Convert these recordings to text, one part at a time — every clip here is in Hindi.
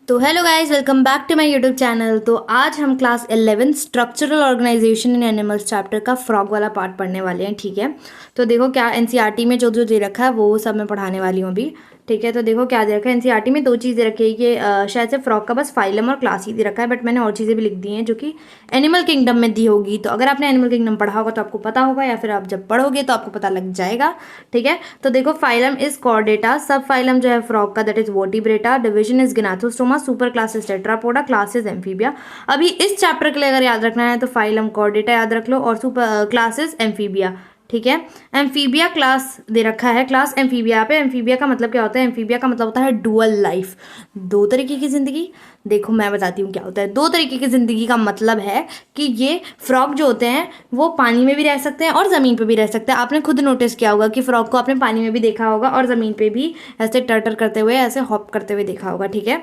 तो hello guys, welcome back to my YouTube channel. तो आज हम class 11 structural organisation in animals chapter का फ्रॉग वाला पार्ट पढ़ने वाले हैं। ठीक है, तो देखो क्या एनसीईआरटी में जो जो दे रखा है वो सब मैं पढ़ाने वाली हूँ अभी। ठीक है, तो देखो क्या दे रखा है एनसीईआरटी में, दो चीज़ें रखी है कि शायद से फ्रॉग का बस फाइलम और क्लास ही दे रखा है, बट मैंने और चीज़ें भी लिख दी हैं जो कि एनिमल किंगडम में दी होगी। तो अगर आपने एनिमल किंगडम पढ़ा होगा तो आपको पता होगा, या फिर आप जब पढ़ोगे तो आपको पता लग जाएगा। ठीक है, तो देखो phylum is Chordata, sub phylum जो है फ्रॉग का that is Vertebrata, division is Gnathostomata, super class is Tetrapoda, class is Amphibia. अभी इस चैप्टर के लिए अगर याद रखना है तो फाइलम कॉर्डेटा याद रख लो और सुपर क्लास इज एम्फीबिया। ठीक है, एम्फीबिया क्लास दे रखा है, क्लास एम्फीबिया पे। एम्फीबिया का मतलब क्या होता है? एम्फीबिया का मतलब होता है डुअल लाइफ, दो तरीके की जिंदगी। देखो मैं बताती हूँ क्या होता है। दो तरीके की जिंदगी का मतलब है कि ये फ्रॉग जो होते हैं वो पानी में भी रह सकते हैं और ज़मीन पे भी रह सकते हैं। आपने खुद नोटिस किया होगा कि फ्रॉग को आपने पानी में भी देखा होगा और ज़मीन पे भी ऐसे टर्टर करते हुए, ऐसे हॉप करते हुए देखा होगा। ठीक है,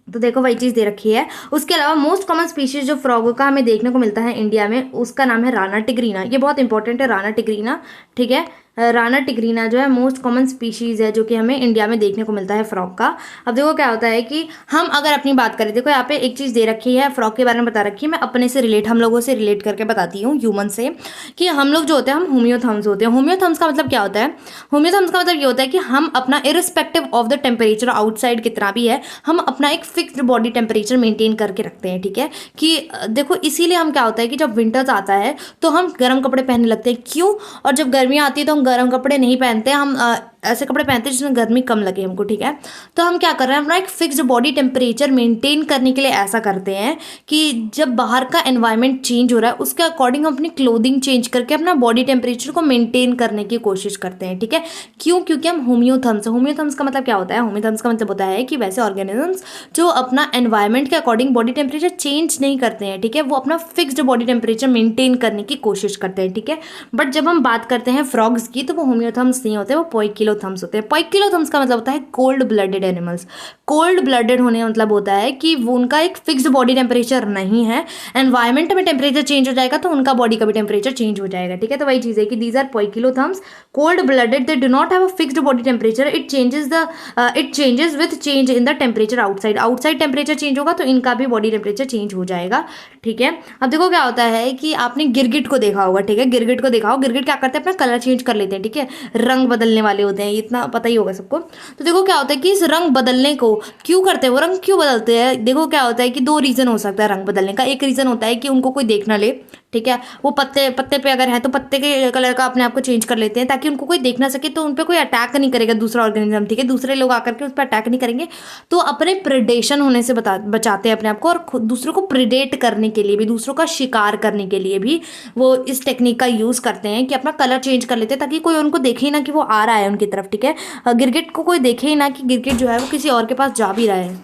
तो देखो वही चीज़ दे रखी है। उसके अलावा मोस्ट कॉमन स्पीशीज जो फ्रॉग का हमें देखने को मिलता है इंडिया में, उसका नाम है राना टिग्रीना। ये बहुत इंपॉर्टेंट है, राना टिग्रीना। ठीक है, राना टिग्रीना जो है मोस्ट कॉमन स्पीशीज है जो कि हमें इंडिया में देखने को मिलता है फ्रॉग का। अब देखो क्या होता है कि हम अगर अपनी बात करें, देखो यहाँ पे एक चीज़ दे रखी है फ्रॉग के बारे में बता रखी है। मैं अपने से रिलेट, हम लोगों से रिलेट करके बताती हूँ ह्यूमन से, कि हम लोग जो होते हैं हम होम्योथर्म्स होते हैं। होम्योथर्म्स का मतलब क्या होता है? होम्योथर्म्स का मतलब ये होता है कि हम अपना irrespective of the temperature outside कितना भी है, हम अपना एक फिक्स्ड बॉडी टेम्परेचर मेंटेन करके रखते हैं। ठीक है, कि देखो इसीलिए हम क्या होता है कि जब विंटर्स आता है तो हम गर्म कपड़े पहनने लगते हैं। क्यों? और जब गर्मियाँ आती है तो हम गर्म कपड़े नहीं पहनते, हम ऐसे कपड़े पहनते हैं जिसमें गर्मी कम लगे हमको। ठीक है, तो हम क्या कर रहे हैं, अपना एक फिक्स्ड बॉडी टेम्परेचर मेंटेन करने के लिए ऐसा करते हैं कि जब बाहर का एनवायरनमेंट चेंज हो रहा है उसके अकॉर्डिंग हम अपनी क्लोथिंग चेंज करके अपना बॉडी टेम्परेचर को मेंटेन करने की कोशिश करते हैं। ठीक है, क्यों? क्योंकि हम होम्योथर्म्स। होम्योथर्म्स का मतलब क्या होता है? होम्योथर्म्स का मतलब होता है कि वैसे ऑर्गेनिजम्स जो अपना एनवायरनमेंट के अकॉर्डिंग बॉडी टेम्परेचर चेंज नहीं करते हैं। ठीक है, वो अपना फिक्स्ड बॉडी टेम्परेचर मेंटेन करने की कोशिश करते हैं। ठीक है, बट जब हम बात करते हैं फ्रॉग्स की तो वो होम्योथर्म्स नहीं होते, वो पोइकिलोथर्म्स होते हैं। पोइकिलोथर्म्स का मतलब होता है cold blooded animals. Cold blooded होने का मतलब होता है कि वो उनका एक फिक्स्ड बॉडी टेम्परेचर नहीं है, एनवायरनमेंट में टेम्परेचर चेंज हो जाएगा तो उनका बॉडी का भी टेम्परेचर चेंज हो जाएगा। ठीक है, तो वही चीज़ है कि these are poikilotherms, cold blooded, they do not have a fixed body temperature, it changes with change in the temperature outside. Outside temperature change होगा तो इनका भी बॉडी टेम्परेचर चेंज हो जाएगा। ठीक है, अब देखो क्या होता है कि आपने गिरगिट को देखा होगा। ठीक है, गिरगिट को देखा हो, गिरगिट क्या करते हैं, अपना कलर चेंज कर लेते हैं। ठीक है, रंग बदलने वाले होते हैं, इतना पता ही होगा सबको। तो देखो क्या होता है कि इस रंग बदलने को क्यों करते हैं, वो रंग क्यों बदलते हैं? देखो क्या होता है कि दो रीजन हो सकता है रंग बदलने का। एक रीजन होता है कि उनको कोई देख ना ले। ठीक है, वो पत्ते पत्ते पे अगर है तो पत्ते के कलर का अपने आप को चेंज कर लेते हैं ताकि उनको कोई देख ना सके, तो उन पर कोई अटैक नहीं करेगा दूसरा ऑर्गेनिज्म। ठीक है, दूसरे लोग आकर के उस पर अटैक नहीं करेंगे, तो अपने प्रेडेशन होने से बचाते हैं अपने आप को, और दूसरों को प्रेडेट करने के लिए भी, दूसरों का शिकार करने के लिए भी वो इस टेक्निक का यूज करते हैं कि अपना कलर चेंज कर लेते हैं ताकि कोई उनको देखे ही ना कि वो आ रहा है उनकी तरफ। ठीक है, गिरगिट को कोई देखे ही ना कि गिरगिट जो है वो किसी और के पास जा भी रहा है।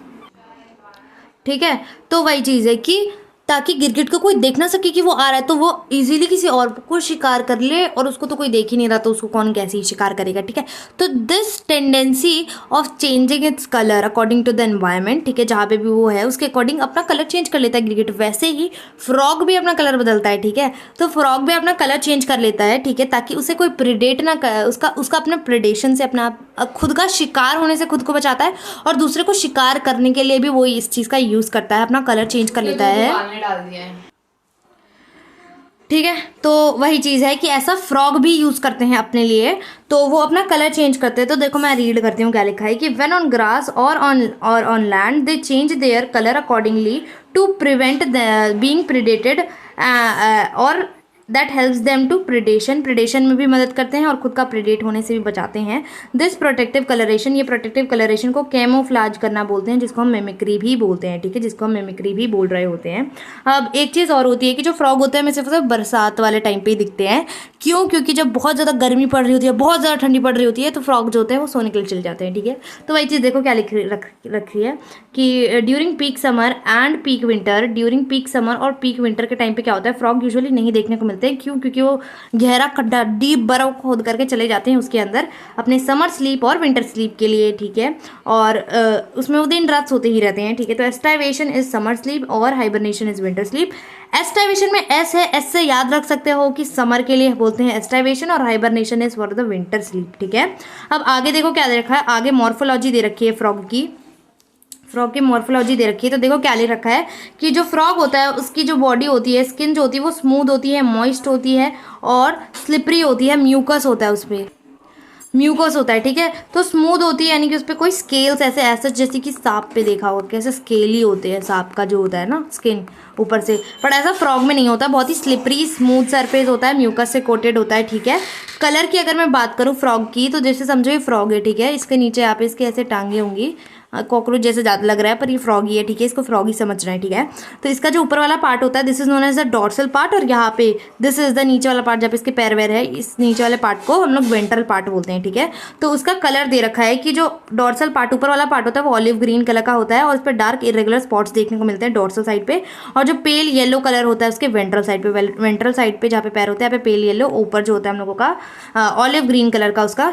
ठीक है, तो वही चीज़ है कि ताकि गिरगिट को कोई देख ना सके कि वो आ रहा है, तो वो इजीली किसी और को शिकार कर ले, और उसको तो कोई देख ही नहीं रहा तो उसको कौन कैसे ही शिकार करेगा। ठीक है, तो this tendency of changing its colour according to the environment, ठीक है, जहाँ पे भी वो है उसके अकॉर्डिंग अपना कलर चेंज कर लेता है गिरगिट। वैसे ही फ्रॉग भी अपना कलर बदलता है। ठीक है, तो फ्रॉग भी अपना कलर चेंज कर लेता है। ठीक है, ताकि उसे कोई प्रिडेट ना कर, उसका अपने प्रिडेशन से, अपना खुद का शिकार होने से खुद को बचाता है, और दूसरे को शिकार करने के लिए भी वो इस चीज़ का यूज़ करता है, अपना कलर चेंज कर लेता है। डाल दिया है। ठीक है, तो वही चीज़ है कि ऐसा फ्रॉग भी यूज़ करते हैं अपने लिए, तो वो अपना कलर चेंज करते हैं। तो देखो मैं रीड करती हूँ क्या लिखा है कि व्हेन ऑन ग्रास और on land they change their colour accordingly to prevent being predated, और that helps them to predation में भी मदद करते हैं और खुद का प्रिडेट होने से भी बचाते हैं। दिस प्रोटेक्टिव कलरेशन, ये प्रोटेक्टिव कलरेशन को कैमोफ्लाज करना बोलते हैं, जिसको हम मिमिक्री भी बोलते हैं। ठीक है, जिसको हम मिमिक्री भी बोल रहे होते हैं। अब एक चीज़ और होती है कि जो फ्रॉग होते हैं हमें सिर्फ बरसात वाले टाइम पे ही दिखते हैं। क्यों? क्योंकि जब बहुत ज़्यादा गर्मी पड़ रही होती है, बहुत ज़्यादा ठंडी पड़ रही होती है, तो फ्रॉग जो होते हैं वो सोने के लिए चले जाते हैं। ठीक है, तो वही चीज़ देखो क्या रखी है कि during peak summer and peak winter, during peak summer और पीक विंटर के टाइम पे क्या होता है, फ्रॉग यूजुअली नहीं देखने को मिलते हैं। क्यों? क्योंकि वो गहरा खड्डा, डीप बर्फ खोद करके चले जाते हैं उसके अंदर अपने समर स्लीप और विंटर स्लीप के लिए। ठीक है, और उसमें वो दिन रात सोते ही रहते हैं। ठीक है, तो एस्टाइवेशन इज समर स्लीप और हाइबरनेशन इज विंटर स्लीप। एस्टाइवेशन में एस है, एस से याद रख सकते हो कि समर के लिए बोलते हैं एस्टाइवेशन, और hibernation is for the winter sleep. ठीक है, अब आगे देखो क्या दे रखा है, आगे मॉर्फोलॉजी दे रखी है फ्रॉग की। फ्रॉग की मॉर्फोलॉजी दे रखी है। तो देखो क्या ले रखा है कि जो फ्रॉग होता है उसकी जो बॉडी होती है, स्किन जो होती है वो स्मूथ होती है, मॉइस्ट होती है और स्लिपरी होती है, म्यूकस होता है उसपे, म्यूकस होता है, ठीक है। तो स्मूथ होती है यानी कि उस पर कोई स्केल्स ऐसे जैसे कि सांप पे देखा होगा कैसे स्केली होते हैं सांप का जो होता है ना स्किन ऊपर से, बट ऐसा फ्रॉग में नहीं होता, बहुत ही स्लिपरी स्मूथ सरफेस होता है, म्यूकस से कोटेड होता है, ठीक है। कलर की अगर मैं बात करूँ फ्रॉग की, तो जैसे समझो ये फ्रॉग है, ठीक है। इसके नीचे यहाँ पे इसके ऐसे टांगे होंगी, कॉकरोच जैसे ज़्यादा लग रहा है पर ये फ्रॉगी है, ठीक है। इसको फ्रॉगी समझना है, ठीक है। तो इसका जो ऊपर वाला पार्ट होता है this is known as the dorsal part, और यहाँ पे दिस इज द नीचे वाला पार्ट जहाँ पे इसके पैर वैर है, इस नीचे वाले पार्ट को हम लोग वेंट्रल पार्ट बोलते हैं, ठीक है। तो उसका कलर दे रखा है कि जो डॉर्सल पार्ट ऊपर वाला पार्ट होता है वो ऑलिव ग्रीन कलर का होता है और उस पर डार्क इरेगुलर स्पॉट्स देखने को मिलते हैं डॉर्सल साइड पे, और जो पेल येलो कलर होता है उसके वेंट्रल साइड पे, वेंट्रल साइड पे जहाँ पे पैर होता है यहाँ पे पेल येलो, ऊपर जो होता है हम लोगों का ऑलिव ग्रीन कलर का उसका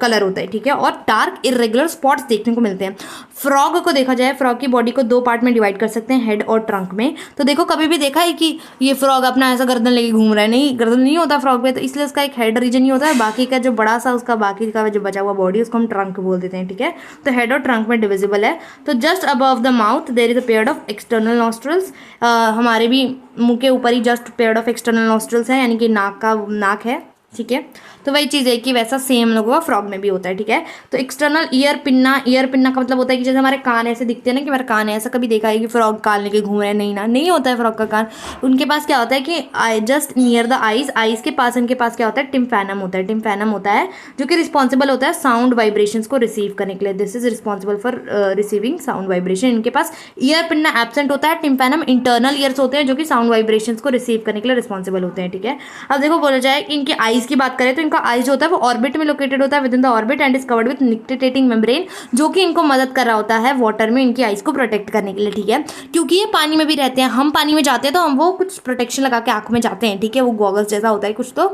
कलर होता है, ठीक है। और डार्क इरेगुलर स्पॉट्स देखने को मिलते हैं। फ्रॉग को देखा जाए, फ्रॉग की बॉडी को दो पार्ट में डिवाइड कर सकते हैं, हेड और ट्रंक में। तो देखो कभी भी देखा है कि ये फ्रॉग अपना ऐसा गर्दन लेके घूम रहा है, नहीं, गर्दन नहीं होता फ्रॉग पे, तो इसलिए उसका एक हेड रीजन ही होता है, बाकी का जो बड़ा सा उसका बाकी का जो बचा हुआ बॉडी उसको हम ट्रंक बोल देते हैं, ठीक है। तो हेड और ट्रंक में डिविजिबल है। तो just above the mouth there is a pair of external nostrils, हमारे भी मुंह के ऊपर ही just pair of external nostrils है, यानी कि नाक है, ठीक है। तो वही चीज़ है कि वैसा सेम लोगों का फ्रॉग में भी होता है, ठीक है। तो एक्सटर्नल ईयर पिन्ना का मतलब होता है कि जैसे हमारे कान ऐसे दिखते हैं ना कि हमारे कान है, ऐसा कभी देखा है कि फ्रॉग कान लेके घूम रहे हैं, नहीं ना, नहीं होता है फ्रॉग का कान। उनके पास क्या होता है कि जस्ट नियर द आईज के पास उनके पास क्या होता है, टिम्फैनम होता है। टिम्फैनम होता है जो कि रिस्पॉन्सिबल होता है साउंड वाइब्रेशंस को रिसीव करने के लिए, this is responsible for receiving sound vibration. इनके पास ईयर पिन्ना एब्सेंट होता है, टिम्फैनम इंटरनल ईयर्स होते हैं जो कि साउंड वाइब्रेशंस को रिसीव करने के लिए रिस्पॉन्सिबल होते हैं, ठीक है। अब देखो बोला जाए कि इनके आईज की बात करें तो इनका आईज जो होता है वो ऑर्बिट में लोकेटेड होता है, within the orbit and is covered with nictitating membrane, जो कि इनको मदद कर रहा होता है वाटर में इनकी आईज को प्रोटेक्ट करने के लिए, ठीक है। क्योंकि ये पानी में भी रहते हैं, हम पानी में जाते हैं तो हम वो कुछ प्रोटेक्शन लगा के आंखों में जाते हैं, ठीक है, वो गॉगल्स जैसा होता है कुछ, तो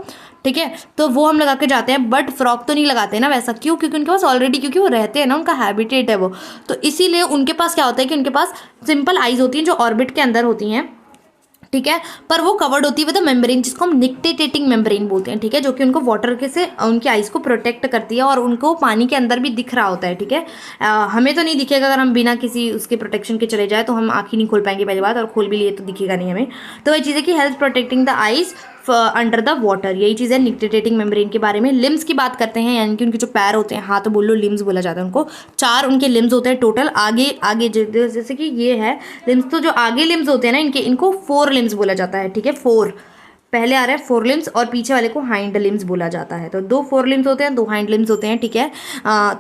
ठीक है, तो वो हम लगा के जाते हैं, बट फ्रॉग तो नहीं लगाते ना वैसा, क्यों, क्योंकि उनके पास ऑलरेडी, क्योंकि वो रहते हैं ना, उनका हैबिटेट है वो, तो इसीलिए उनके पास क्या होता है कि उनके पास सिंपल आईज होती हैं जो ऑर्बिट के अंदर होती हैं, ठीक है, पर वो कवर्ड होती है विद मेम्ब्रेन जिसको हम निक्टेटेटिंग मेम्ब्रेन बोलते हैं, ठीक है, जो कि उनको वाटर के से उनकी आइज को प्रोटेक्ट करती है और उनको पानी के अंदर भी दिख रहा होता है, ठीक है। हमें तो नहीं दिखेगा अगर हम बिना किसी उसके प्रोटेक्शन के चले जाए, तो हम आँख ही नहीं खोल पाएंगे पहली बात, और खोल भी लिए तो दिखेगा नहीं हमें। तो वही चीज़ है कि help protecting the eyes under the water, यही चीज़ है निक्टेटेटिंग मेम्ब्रेन के बारे में। लिम्स की बात करते हैं, यानी कि उनके जो पैर होते हैं, हाथ बोल लो, लिम्स बोला जाता है उनको, 4 उनके लिम्स होते हैं टोटल। आगे जैसे कि ये है लिम्स, तो जो आगे लिम्स होते हैं ना इनको 4 लिम्स बोला जाता है, ठीक है। 4 पहले आ रहा है 4 लिम्स और पीछे वाले को हाइंड लिम्स बोला जाता है। तो 2 4 लिम्स होते हैं, 2 हाइंड लिम्स होते हैं, ठीक है।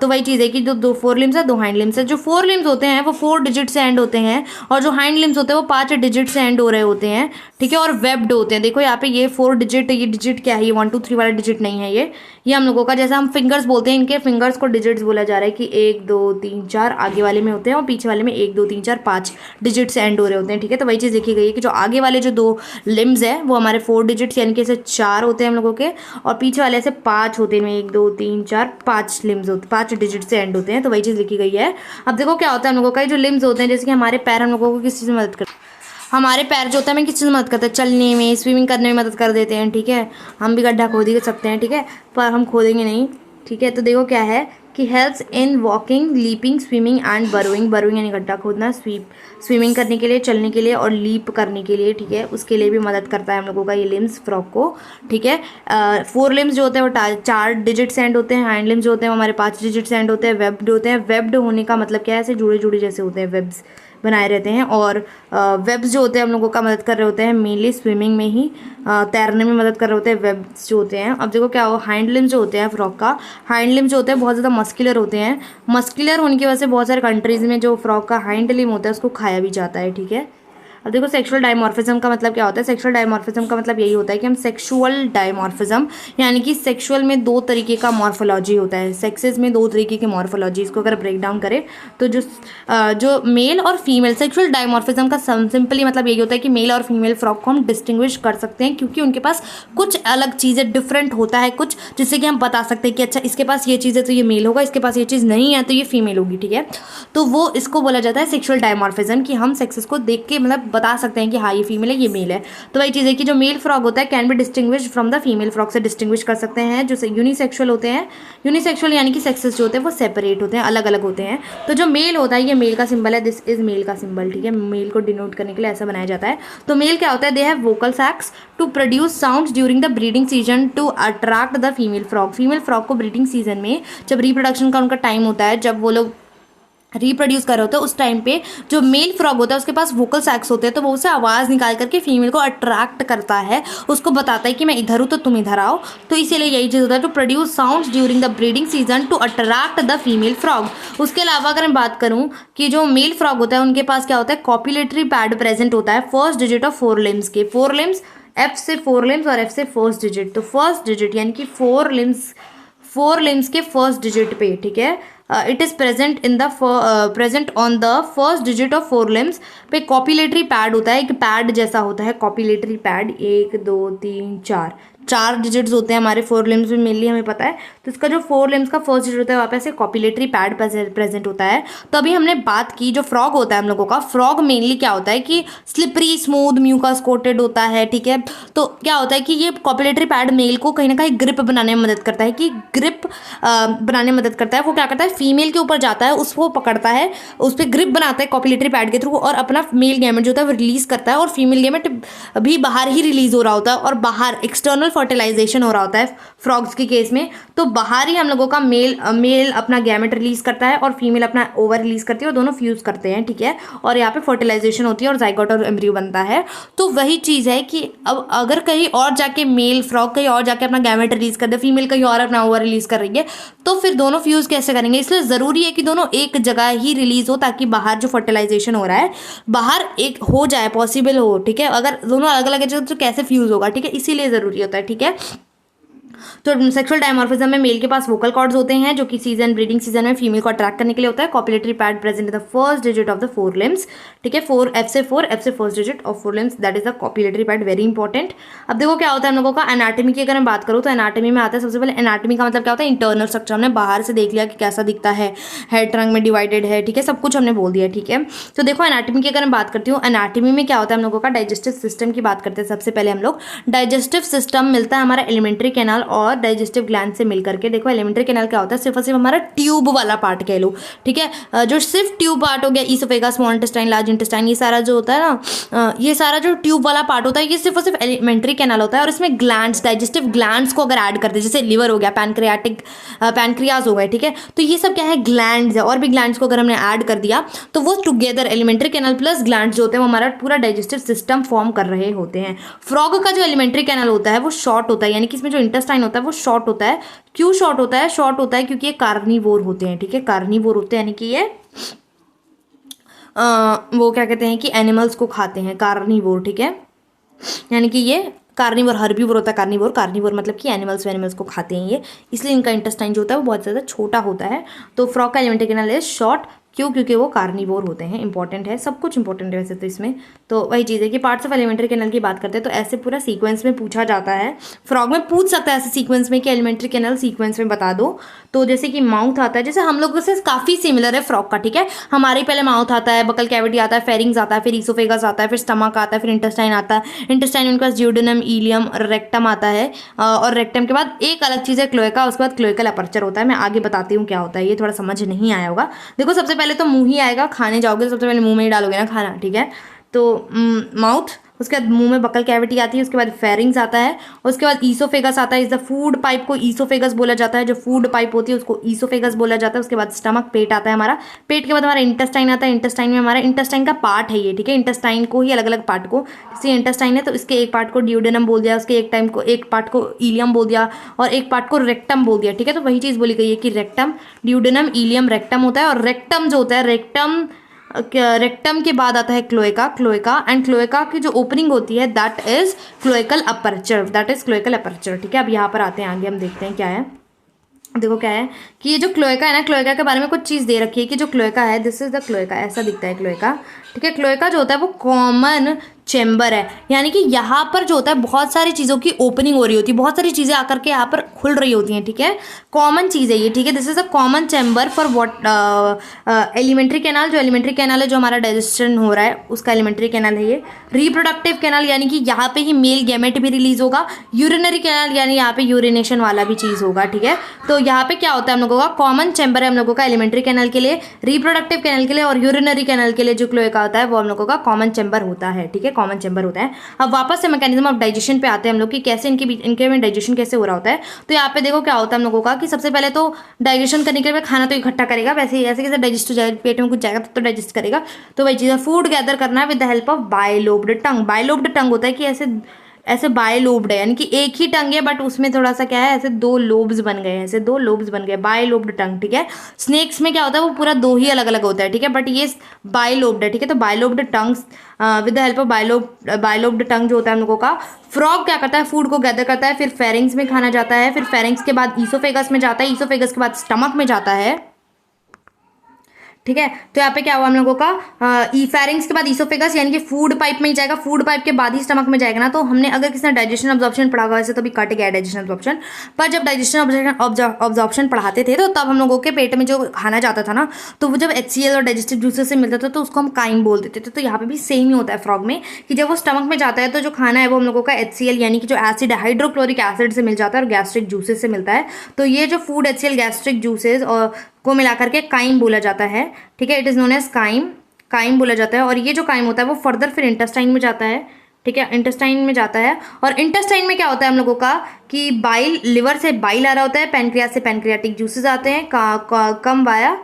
तो वही चीज़ है कि जो 2 4 लिम्स है, 2 हाइंड लिम्स है। जो 4 लिम्स होते हैं वो 4 डिजिट से एंड होते हैं, और जो हाइंड लिम्स होते हैं वो 5 डिजिट से एंड हो रहे होते हैं, ठीक है, और वेब्ड होते हैं। देखो यहाँ पे ये 4 डिजिट, ये डिजिट क्या है, ये 1 2 3 वाला डिजिट नहीं है, ये हम लोगों का जैसा हम फिंगर्स बोलते हैं, इनके फिंगर्स को डिजिट्स बोला जा रहा है कि 1 2 3 4 आगे वाले में होते हैं और पीछे वाले में 1 2 3 4 5 डिजिट से एंड हो रहे होते हैं, ठीक है। तो वही चीज़ देखी गई है कि जो आगे वाले जो 2 लिम्स है वो हमारे 4 डिजिट्स यानी कि ऐसे 4 होते हैं हम लोगों के, और पीछे वाले ऐसे 5 होते हैं, 1 2 3 4 5 लिम्स होते, 5 डिजिट से एंड होते हैं। तो वही चीज़ लिखी गई है। अब देखो क्या होता है हम लोगों का, जो लिम्स होते हैं, जैसे कि हमारे पैर हम लोगों को किस चीज़ में मदद करते हैं, हमारे पैर जो होता है हमें किस चीज़ में मदद करते हैं, चलने में, स्विमिंग करने में मदद कर देते हैं, ठीक है। हम भी गड्ढा खोद ही सकते हैं, ठीक है, पर हम खोदेंगे नहीं, ठीक है। तो देखो क्या है कि helps in walking, leaping, swimming and burrowing. Burrowing यानी गड्ढा खोदना, स्विमिंग करने के लिए, चलने के लिए और लीप करने के लिए, ठीक है, उसके लिए भी मदद करता है हम लोगों का ये लिम्स फ्रॉग को, ठीक है। 4 लिम्स जो होते हैं वो 4 डिजिट से एंड होते हैं, हाइंड लिम्स जो होते हैं वो हमारे 5 डिजिट से एंड होते हैं, वेब्ड होते हैं। वेब्ड होने का मतलब क्या है, ऐसे जुड़े जुड़े जैसे होते हैं, वेब्स बनाए रहते हैं। और वेब्स जो होते हैं हम लोगों का मदद कर रहे होते हैं मेनली स्विमिंग में ही, तैरने में मदद कर रहे होते हैं वेब्स जो होते हैं। अब देखो क्या हो, हाइंड लिम्स जो होते हैं फ्रॉग का, हाइंड लिम्स जो होते हैं बहुत ज़्यादा मस्कुलर होते हैं। मस्कुलर होने की वजह से बहुत सारे कंट्रीज़ में जो फ्रॉग का हाइंड लिम्ब होता है उसको खाया भी जाता है, ठीक है। अब देखो सेक्सुअल डायमॉर्फिज्म का मतलब क्या होता है। सेक्सुअल डायमॉर्फिज्म का मतलब यही होता है कि हम सेक्सुअल डायमॉर्फिज्म यानी कि सेक्सुअल में 2 तरीके का मॉर्फोलॉजी होता है, सेक्सेस में 2 तरीके की मॉर्फोलॉजी। इसको अगर ब्रेक डाउन करें तो जो मेल और फीमेल, सेक्सुअल डायमॉर्फिज्म का सिंपली मतलब यही होता है कि मेल और फीमेल फ्रॉग को हम डिस्टिंग्विश कर सकते हैं, क्योंकि उनके पास कुछ अलग चीज़ें डिफरेंट होता है कुछ, जिससे कि हम बता सकते हैं कि अच्छा इसके पास ये चीज़ है तो ये मेल होगा, इसके पास ये चीज़ नहीं है तो ये फीमेल होगी, ठीक है। तो वो इसको बोला जाता है सेक्सुअल डायमॉर्फिज्म, कि हम सेक्सेस को देख के मतलब बता सकते हैं कि हाँ ये फीमेल है ये मेल है। तो वही चीज़ है कि जो मेल फ्रॉग होता है can be distinguish from the female frog से डिस्टिंग्विश कर सकते हैं। जो यूनिसेक्सुअल होते हैं, यूनिसेक्सुअल यानी कि सेक्सेस जो होते हैं वो सेपरेट होते हैं, अलग अलग होते हैं। तो जो मेल होता है ये मेल का सिंबल है, दिस इज मेल का सिंबल, ठीक है, मेल को डिनोट करने के लिए ऐसा बनाया जाता है। तो मेल क्या होता है, they have vocal sacs to produce sounds during the breeding season to attract the female frog. Female frog को ब्रीडिंग सीजन में जब रिप्रोडक्शन का उनका टाइम होता है, जब वो लोग रिप्रोड्यूस कर रहे होते हैं, उस टाइम पे जो मेल फ्रॉग होता है उसके पास वोकल सैक्स होते हैं, तो वो उसे आवाज़ निकाल करके फीमेल को अट्रैक्ट करता है, उसको बताता है कि मैं इधर हूँ तो तुम इधर आओ। तो इसीलिए यही चीज़ होता है, to produce sounds during the breeding season to attract the female frog. उसके अलावा अगर मैं बात करूँ कि जो मेल फ्रॉग होता है उनके पास क्या होता है, कॉपुलेटरी पैड प्रेजेंट होता है फर्स्ट डिजिट ऑफ 4 लिम्स के। 4 लिम्स, एफ से 4 लिम्स और एफ से फर्स्ट डिजिट। तो फर्स्ट डिजिट यानी कि 4 लिम्स के फर्स्ट डिजिट पे, ठीक है, it is present on the first digit of 4 limbs पे कॉपुलेटरी पैड होता है, एक पैड जैसा होता है कॉपुलेटरी पैड, 1 2 3 4 डिजिट्स होते हैं हमारे 4 लिम्स में, मेनली हमें पता है। तो इसका जो 4 लिम्स का फर्स्ट डिजिट होता है वहाँ पे ऐसे कॉपुलेटरी पैड प्रेजेंट होता है। तो अभी हमने बात की जो फ्रॉग होता है हम लोगों का, फ्रॉग मेनली क्या होता है कि स्लिपरी स्मूथ म्यूकस कोटेड होता है, ठीक है। तो क्या होता है कि ये कॉपुलेटरी पैड मेल को कहीं ना कहीं ग्रिप बनाने में मदद करता है, कि ग्रिप बनाने में मदद करता है। वो क्या करता है, फीमेल के ऊपर जाता है, उसको पकड़ता है, उस पर ग्रिप बनाता है कॉपुलेटरी पैड के थ्रू और अपना मेल गैमेट जो होता है वो रिलीज करता है, और फीमेल गैमेट भी बाहर ही रिलीज हो रहा होता है और बाहर एक्सटर्नल फर्टिलाइजेशन हो रहा होता है फ्रॉग्स के केस में। तो बाहर ही हम लोगों का मेल अपना गैमेट रिलीज करता है और फीमेल अपना ओवर रिलीज करती है और दोनों फ्यूज करते हैं, ठीक है, और यहाँ पे फर्टिलाइजेशन होती है और जाइगोट और एम्ब्रियो बनता है। तो वही चीज़ है कि अब अगर कहीं और जाके मेल फ्रॉग कहीं और जाके अपना गैमेट रिलीज कर दे, फीमेल कहीं और अपना ओवर रिलीज कर रही है, तो फिर दोनों फ्यूज कैसे करेंगे। इसलिए ज़रूरी है कि दोनों एक जगह ही रिलीज हो, ताकि बाहर जो फर्टिलाइजेशन हो रहा है बाहर एक हो जाए, पॉसिबल हो, ठीक है। अगर दोनों अलग अलग है तो कैसे फ्यूज होगा, ठीक है, इसीलिए ज़रूरी होता है, ठीक है। तो सेक्सुअल डायमॉर्फिज्म में मेल के पास वोकल कॉर्ड्स होते हैं जो कि ब्रीडिंग सीजन में फीमेल को अट्रैक्ट करने के लिए होता है। Copulatory pad present in the first digit of the 4 limbs, ठीक है, 4 एफ से first digit of 4 limbs, that is the copulatory pad, very important. अब देखो क्या होता है हम लोगों का एनाटॉमी की अगर मैं बात करूँ तो एनाटॉमी में आता है सबसे पहले, एनाटॉमी का मतलब क्या होता है, इंटरनल स्ट्रक्चर। हमने बाहर से देख लिया कि कैसा दिखता है, हेड ट्रंक में डिवाइडेड है, ठीक है, सब कुछ हमने बोल दिया, ठीक है। तो देखो एनाटॉमी की अगर मैं बात करती हूँ, एनाटॉमी में क्या होता है हम लोगों का, डाइजेस्टिव सिस्टम की बात करते हैं। सबसे पहले हम लोग डाइजेस्टिव सिस्टम मिलता है हमारा एलिमेंट्री कैनाल और डाइजेस्टिव ग्लैंड से मिलकर के। देखो एलिमेंट्री कैनाल क्या होता है, सिर्फ और सिर्फ हमारा ट्यूब वाला पार्ट कह लो, ठीक है, जो सिर्फ ट्यूब पार्ट हो गया, oesophagus, small intestine, large intestine, ये सारा जो होता है ना, ये सारा जो ट्यूब वाला पार्ट होता है ये सिर्फ और सिर्फ एलिमेंट्री कैनाल होता है। और इसमें ग्लैंड्स, डाइजेस्टिव ग्लैंड्स को अगर ऐड कर दे, जैसे लिवर हो गया, पैनक्रियाज हो गए, ठीक है, तो ये सब क्या है, ग्लैंड्स है। और भी ग्लैंड्स को अगर हमने ऐड कर दिया तो वो together alimentary canal plus glands जो होते हैं वो हमारा पूरा डाइजेस्टिव सिस्टम फॉर्म कर रहे होते हैं। फ्रॉग का जो एलिमेंट्री कैनाल होता है वो शॉर्ट होता है, यानी कि इसमें जो इंटेस्टाइन होता है वो शॉर्ट होता है। क्यों शॉर्ट होता है, शॉर्ट होता है क्योंकि ये कार्निवोर होते हैं, ठीक है, कार्निवोर होते हैं, यानी कि ये वो क्या कहते हैं कि एनिमल्स को खाते हैं, कार्निवोर, ठीक है, यानी कि ये कार्निवोर, हर्बीवोर होता है कार्निवोर, कार्निवोर मतलब कि एनिमल्स को खाते हैं ये, इसलिए इनका इंटेस्टाइन जो होता है वो बहुत ज़्यादा छोटा होता है। तो फ्रॉग का एलिमेंट्री कैनाल इज शॉर्ट, क्यों, क्योंकि वो कार्निवोर होते हैं। इंपॉर्टेंट है, सब कुछ इंपॉर्टेंट है वैसे तो इसमें। तो वही चीज़ है कि पार्ट्स ऑफ एलिमेंट्री कैनाल की बात करते हैं तो ऐसे पूरा सीक्वेंस में पूछा जाता है। फ्रॉग में पूछ सकता है ऐसे सीक्वेंस में कि एलिमेंट्री कैनाल सीक्वेंस में बता दो। तो जैसे कि माउथ आता है, जैसे हम लोगों से काफ़ी सिमिलर है फ्रॉग का, ठीक है, हमारे पहले माउथ आता है, बकल कैविटी आता है, फेरिंग्स आता है, फिर ईसोफेगस आता है, फिर स्टमक आता है, फिर इंटेस्टाइन आता है। इंटेस्टाइन उनके पास ड्यूडेनम, इलियम, रेक्टम आता है, और रेक्टम के बाद एक अलग चीज़ है क्लोएका, उसके बाद क्लोएकल अपर्चर होता है। मैं आगे बताती हूँ क्या होता है, ये थोड़ा समझ नहीं आया होगा। देखो सबसे पहले तो मुंह ही आएगा, खाने जाओगे तो सबसे पहले मुंह में ही डालोगे ना खाना, ठीक है। तो माउथ, उसके बाद मुंह में बकल कैविटी आती है, उसके बाद फेरिंग्स आता है, उसके बाद ईसोफेगस आता है। इस द फूड पाइप को ईसोफेगस बोला जाता है, जो फूड पाइप होती है उसको ईसोफेगस बोला जाता है। उसके बाद स्टमक, पेट आता है हमारा, पेट के बाद हमारा इंटेस्टाइन आता है। इंटेस्टाइन में हमारा इंटेस्टाइन का पार्ट है ये, ठीक है, इंटेस्टाइन को ही अलग अलग पार्ट को, जैसे इंटेस्टाइन है तो इसके एक पार्ट को ड्यूडेनम बोल दिया, उसके एक पार्ट को इलियम बोल दिया और एक पार्ट को रेक्टम बोल दिया, ठीक है। तो वही चीज़ बोली गई है कि रेक्टम, ड्यूडेनम, इलियम, रेक्टम होता है। और रेक्टम जो होता है, रेक्टम के बाद आता है क्लोएका एंड क्लोएका की जो ओपनिंग होती है दैट इज क्लोएकल अपर्चर, ठीक है। अब यहाँ पर आते हैं आगे, हम देखते हैं क्या है। देखो क्या है कि ये जो क्लोएका है ना, क्लोएका के बारे में कुछ चीज़ दे रखी है कि जो क्लोएका है, दिस इज द क्लोएका, ऐसा दिखता है क्लोएका, ठीक है। क्लोएका जो होता है वो कॉमन चेम्बर है, यानी कि यहाँ पर जो होता है बहुत सारी चीज़ों की ओपनिंग हो रही होती है, बहुत सारी चीज़ें आकर के यहाँ पर खुल रही होती हैं, ठीक है। कॉमन चीज़ है ये, ठीक है। This is a common chamber for what alimentary canal, जो एलिमेंट्री कैनाल है जो हमारा डाइजेशन हो रहा है उसका एलिमेंट्री कैनाल है ये। रिप्रोडक्टिव कैनाल यानी कि यहाँ पे ही मेल गैमेट भी रिलीज होगा। यूरिनरी कैनाल यानी यहाँ पे यूरिनेशन वाला भी चीज़ होगा, ठीक है। तो यहाँ पे क्या होता है हम लोगों का कॉमन चैम्बर है हम लोगों का एलिमेंट्री कैनाल के लिए, रिप्रोडक्टिव कैनाल के लिए और यूरिनरी कैनाल के लिए जो क्लोए का होता है वो हम लोगों का कॉमन चैम्बर होता है, ठीक है। कॉमन चैम्बर होता है। अब वापस से मैकेनिज्म ऑफ डाइजेशन पे आते हैं हम लोग कि कैसे इनके में डाइजेशन कैसे हो रहा होता है। तो यहाँ पे देखो क्या होता है हम लोगों का कि सबसे पहले तो डाइजेशन करने के लिए खाना तो इकट्ठा करेगा, वैसे ही ऐसे कैसे डाइजेस्ट हो जाएगा, पेट में कुछ जाएगा तो डाइजेस्ट करेगा। तो वही चीज़ है, फूड गैदर करना है with the help of bilobed tongue. Bilobed tongue होता है कि ऐसे ऐसे बायलोब्ड है, यानी कि एक ही टंग है बट उसमें थोड़ा सा क्या है, ऐसे दो लोब्स बन गए हैं, ऐसे दो लोब्स बन गए, बायलोब्ड टंग, ठीक है। स्नेक्स में क्या होता है वो पूरा दो ही अलग अलग होता है, ठीक है, बट ये बायलोब्ड है, ठीक है। तो bilobed tongues with the help of bilobed tongue जो होता है हम लोगों का, फ्रॉग क्या करता है, फूड को गैदर करता है, फिर फेरिंग्स में खाना जाता है, फिर फेरिंग्स के बाद ईसोफेगस में जाता है, ईसोफेगस के बाद स्टमक में जाता है, ठीक है। तो यहाँ पे क्या हुआ हम लोगों का, फेरिंग्स के बाद ईसोफेगस यानी कि फूड पाइप में ही जाएगा, फूड पाइप के बाद ही स्टमक में जाएगा ना। तो हमने अगर किसी ने डाइजेशन ऑब्जॉर्प्शन पढ़ा हुआ वैसे तो भी कट गया डाइजेशन ऑब्जॉर्प्शन, पर जब डाइजेशन ऑब्जॉर्प्शन पढ़ाते थे तो तब हम लोगों के पेट में जो खाना जाता था ना, तो वो जब HCl और डाइजेस्टिव जूसेस से मिलता था तो उसको हम काइम बोल देते थे। तो यहाँ पे भी सेम ही होता है फ्रॉग में कि जब वो स्टमक में जाता है तो जो खाना है वो हम लोगों का HCl यानी कि जो एसिड है हाइड्रोक्लोरिक एसिड से मिल जाता है और गैस्ट्रिक जूसेस से मिलता है। तो ये जो फूड HCl गैस्ट्रिक जूसेस और को मिलाकर के काइम बोला जाता है, ठीक है। It is known as chyme, chyme बोला जाता है। और ये जो काइम होता है वो फर्दर फिर इंटेस्टाइन में जाता है, ठीक है, इंटेस्टाइन में जाता है। और इंटेस्टाइन में क्या होता है हम लोगों का कि बाइल, लिवर से बाइल आ रहा होता है, पैनक्रियास से पैनक्रियाटिक जूसेस आते हैं, कम वाया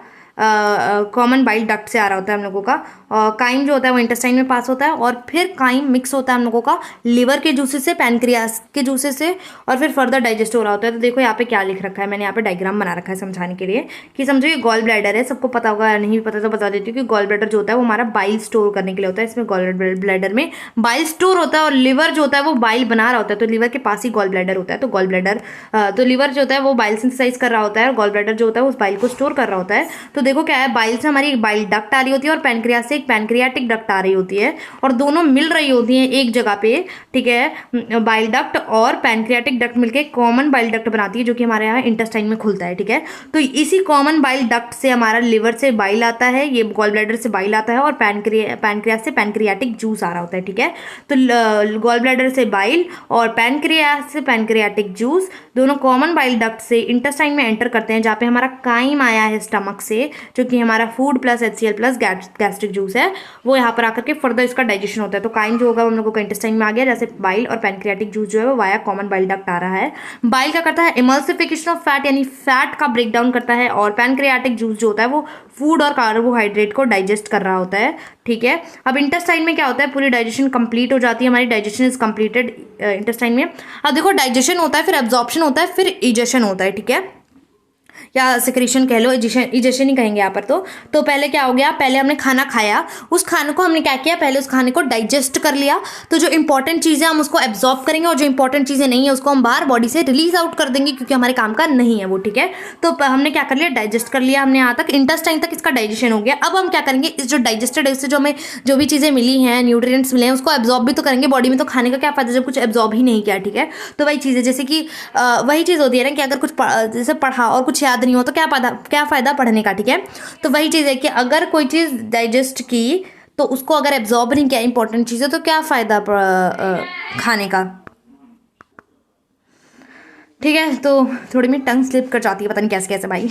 कॉमन बाइल डक्ट से आ रहा होता है हम लोगों का। काइम जो होता है वो इंटेस्टाइन में पास होता है और फिर काइम मिक्स होता है हम लोगों का लिवर के जूसेस से, पैनक्रियास के जूसेस से, और फिर फर्दर डाइजेस्ट हो रहा होता है। तो देखो यहाँ पे क्या लिख रखा है, मैंने यहाँ पे डायग्राम बना रखा है समझाने के लिए कि समझो ये गॉल ब्लैडर है, सबको पता होगा, नहीं पता तो बता देती हूँ कि गॉल ब्लैडर जो होता है वो हमारा बाइल स्टोर करने के लिए होता है। इसमें गॉल ब्लैडर में बाइल स्टोर होता है और लिवर जो होता है वो बाइल बना रहा होता है। तो लिवर के पास ही गॉल ब्लैडर होता है। तो गॉल ब्लैडर तो लिवर जो होता है वो बाइल सिंथेसाइज कर रहा होता है और गॉल ब्लैडर जो होता है उस बाइल को स्टोर कर रहा होता है। तो देखो क्या है, बाइल से हमारी एक बाइल डक्ट आ रही होती है और पैनक्रियास से एक पैनक्रियाटिक डक्ट आ रही होती है और दोनों मिल रही होती हैं एक जगह पे, ठीक है। बाइल डक्ट और पैनक्रियाटिक डक्ट मिलके कॉमन बाइल डक्ट बनाती है जो कि हमारे यहाँ इंटेस्टाइन में खुलता है, ठीक है। तो इसी कॉमन बाइल डक्ट से हमारा लिवर से बाइल आता है, ये गॉल ब्लैडर से बाइल आता है और पैनक्रियास से पैनक्रियाटिक जूस आ रहा होता है, ठीक है। तो गॉल ब्लैडर से बाइल और पैनक्रियास से पैनक्रियाटिक जूस दोनों कॉमन बाइल डक्ट से इंटेस्टाइन में एंटर करते हैं, जहाँ पे हमारा काइम आया है स्टमक से, जो कि हमारा food plus HCl plus gastric juice है, वो यहाँ पर आकर के फर्दर इसका डाइजेशन होता है। तो काइम जो होगा हम लोगों का इंटेस्टाइन में आ गया, जैसे बाइल और पैनक्रियाटिक जूस जो है वो वाया कॉमन बाइल डक्ट आ रहा है। बाइल क्या करता है, इमल्सिफिकेशन ऑफ फैट यानी फैट का ब्रेक डाउन करता है और पैनक्रियाटिक जूस जो होता है वो फूड और कार्बोहाइड्रेट को डाइजेस्ट कर रहा होता है, ठीक है। अब इंटेस्टाइन में क्या होता है, पूरी डाइजेशन कंप्लीट हो जाती है, हमारी डाइजेशन इज कंप्लीटेड इंटेस्टाइन में। अब देखो डाइजेशन होता है, फिर एब्जॉर्प्शन होता है, फिर इजेशन होता है, ठीक है, या सिक्रीशन कह लो, इजेशन ही कहेंगे यहाँ पर। तो पहले क्या हो गया, पहले हमने खाना खाया, उस खाने को हमने क्या किया, पहले उस खाने को डाइजेस्ट कर लिया। तो जो इंपॉर्टेंट चीज़ें हम उसको एब्जॉर्ब करेंगे और जो इंपॉर्टेंट चीज़ें नहीं है उसको हम बाहर बॉडी से रिलीज आउट कर देंगे क्योंकि हमारे काम का नहीं है वो, ठीक है। तो हमने क्या कर लिया, डाइजेस्ट कर लिया हमने, यहाँ तक इंटेस्टाइन तक इसका डाइजेशन हो गया। अब हम क्या करेंगे, इस जो डाइजेस्टेड है उससे जो हमें जो भी चीज़ें मिली हैं, न्यूट्रिएंट्स मिले हैं, उसको एब्जॉर्ब भी तो करेंगे बॉडी में। तो खाने का क्या फायदा जब कुछ एब्जॉर्ब ही नहीं किया, ठीक है। तो वही चीज़ है, जैसे कि वही चीज़ होती है ना कि अगर कुछ जैसे पढ़ा और कुछ याद नहीं हो तो क्या फ़ायदा पढ़ने का, ठीक है। तो वही चीज़ है कि अगर कोई चीज़ डाइजेस्ट की तो उसको अगर एब्जॉर्ब नहीं किया इंपॉर्टेंट चीज़ें तो क्या फ़ायदा खाने का, ठीक है। तो थोड़ी मेरी टंग स्लिप कर जाती है, पता नहीं कैसे कैसे भाई।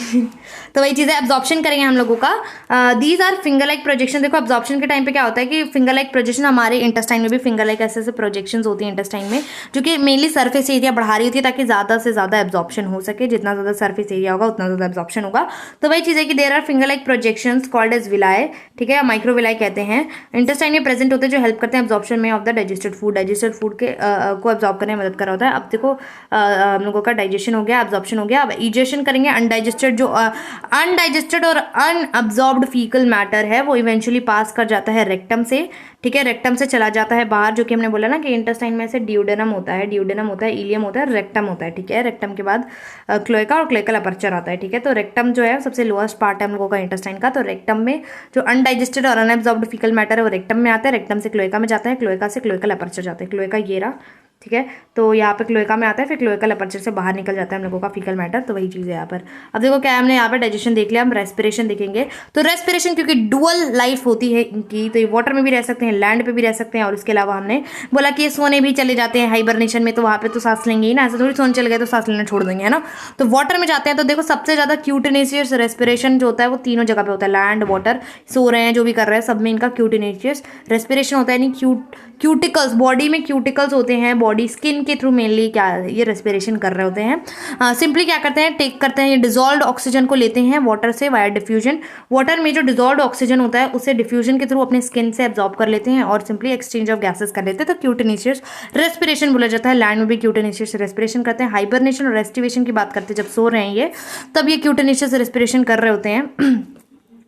तो वही चीज़ है, एब्जॉर्प्शन करेंगे हम लोगों का। These are finger like projection. देखो एब्जॉर्प्शन के टाइम पे क्या होता है कि फिंगर लाइक प्रोजेक्शन, हमारे इंटेस्टाइन में भी फिंगर लाइक ऐसे ऐसे प्रोजेक्शंस होती हैं इंटेस्टाइन में, जो कि मेनली सरफेस एरिया बढ़ा रही होती है ताकि ज़्यादा से ज़्यादा एब्जॉर्प्शन हो सके। जितना ज़्यादा सरफेस एरिया होगा उतना ज़्यादा एब्जॉर्प्शन होगा। तो वही चीज़ है कि there are finger like projections called as villi, ठीक है, माइक्रोविलाय कहते हैं, इंटेस्टाइन में प्रेजेंट होते हैं जो हेल्प करते हैं एब्जॉर्प्शन में of the digested food, digested food के को एब्जॉर्ब करने में मदद कर रहा होता है। अब देखो हम लोगों लोगों का डाइजेशन हो गया, एब्जॉर्प्शन हो गया। अब इजेशन करेंगे। अनडाइजेस्टेड जो अनडाइजेस्टेड और अनअब्जॉर्ब्ड फीकल मैटर है वो इवेंचुअली पास कर जाता है रेक्टम से, ठीक है, रेक्टम से चला जाता है बाहर, जो कि हमने बोला ना कि इंटेस्टाइन में से ड्यूडेनम होता है, इलियम होता है, रेक्टम होता है, ठीक है। रेक्टम के बाद क्लोएका और क्लोएकल अपर्चर आता है, ठीक है। तो रेक्टम जो है सबसे लोएस्ट पार्ट है हम लोगों का इंटेस्टाइन का। तो रेक्टम में जो अनडाइजेस्टेड और अनएब्जॉर्ब्ड फीकल मैटर है वो रेक्टम में आता है, रेक्टम से क्लोएका में जाता है, क्लोएका से क्लोएकल अपर्चर जाता है। क्लोएका ये रहा, ठीक है। तो यहाँ पे क्लोएका में आता है, फिर क्लोएकल अपर्चर से बाहर निकल जाता है हम लोगों का फीकल मैटर। तो वही चीज़ है यहाँ पर। अब देखो क्या है, हमने यहाँ पर डाइजेशन देख लिया, हम रेस्पिरेशन देखेंगे। तो रेस्पिरेशन क्योंकि डुअल लाइफ होती है इनकी, तो ये वाटर में भी रह सकते हैं, लैंड पे भी रह सकते हैं, और उसके अलावा हमने बोला कि ये सोने भी चले जाते हैं हाइबरनेशन में, तो वहाँ पे तो सांस लेंगे ही ना, ऐसे थोड़ी सोने चले गए तो सांस लेना छोड़ देंगे, है ना। तो वाटर में जाते हैं। तो देखो सबसे ज़्यादा क्यूटेनेशियस रेस्पिरेशन जो होता है वो तीनों जगह पे होता है, लैंड, वाटर, सो रहे हैं जो भी कर रहे हैं, सब में इनका क्यूटेनेशियस रेस्पिरेशन होता है। यानी क्यूटिकल्स, बॉडी में क्यूटिकल्स होते हैं, बॉडी स्किन के थ्रू मेनली क्या ये रेस्पिरेशन कर रहे होते हैं। सिंपली क्या करते हैं, टेक करते हैं, ये डिजोल्व्ड ऑक्सीजन को लेते हैं वाटर से वाया डिफ्यूजन। वाटर में जो डिजोल्व्ड ऑक्सीजन होता है उसे डिफ्यूजन के थ्रू अपने स्किन से एब्जॉर्ब कर लेते हैं और सिंपली एक्सचेंज ऑफ गैसेस कर लेते हैं। तो क्यूटेनेशियस रेस्पिरेशन बोला जाता है। लैंड में भी क्यूटेनेशियस रेस्पिरेशन करते हैं। हाइबरनेशन और रेस्टिवेशन की बात करते हैं, जब सो रहे हैं ये, तब ये क्यूटेनेशियस रेस्पिरेशन कर रहे होते हैं,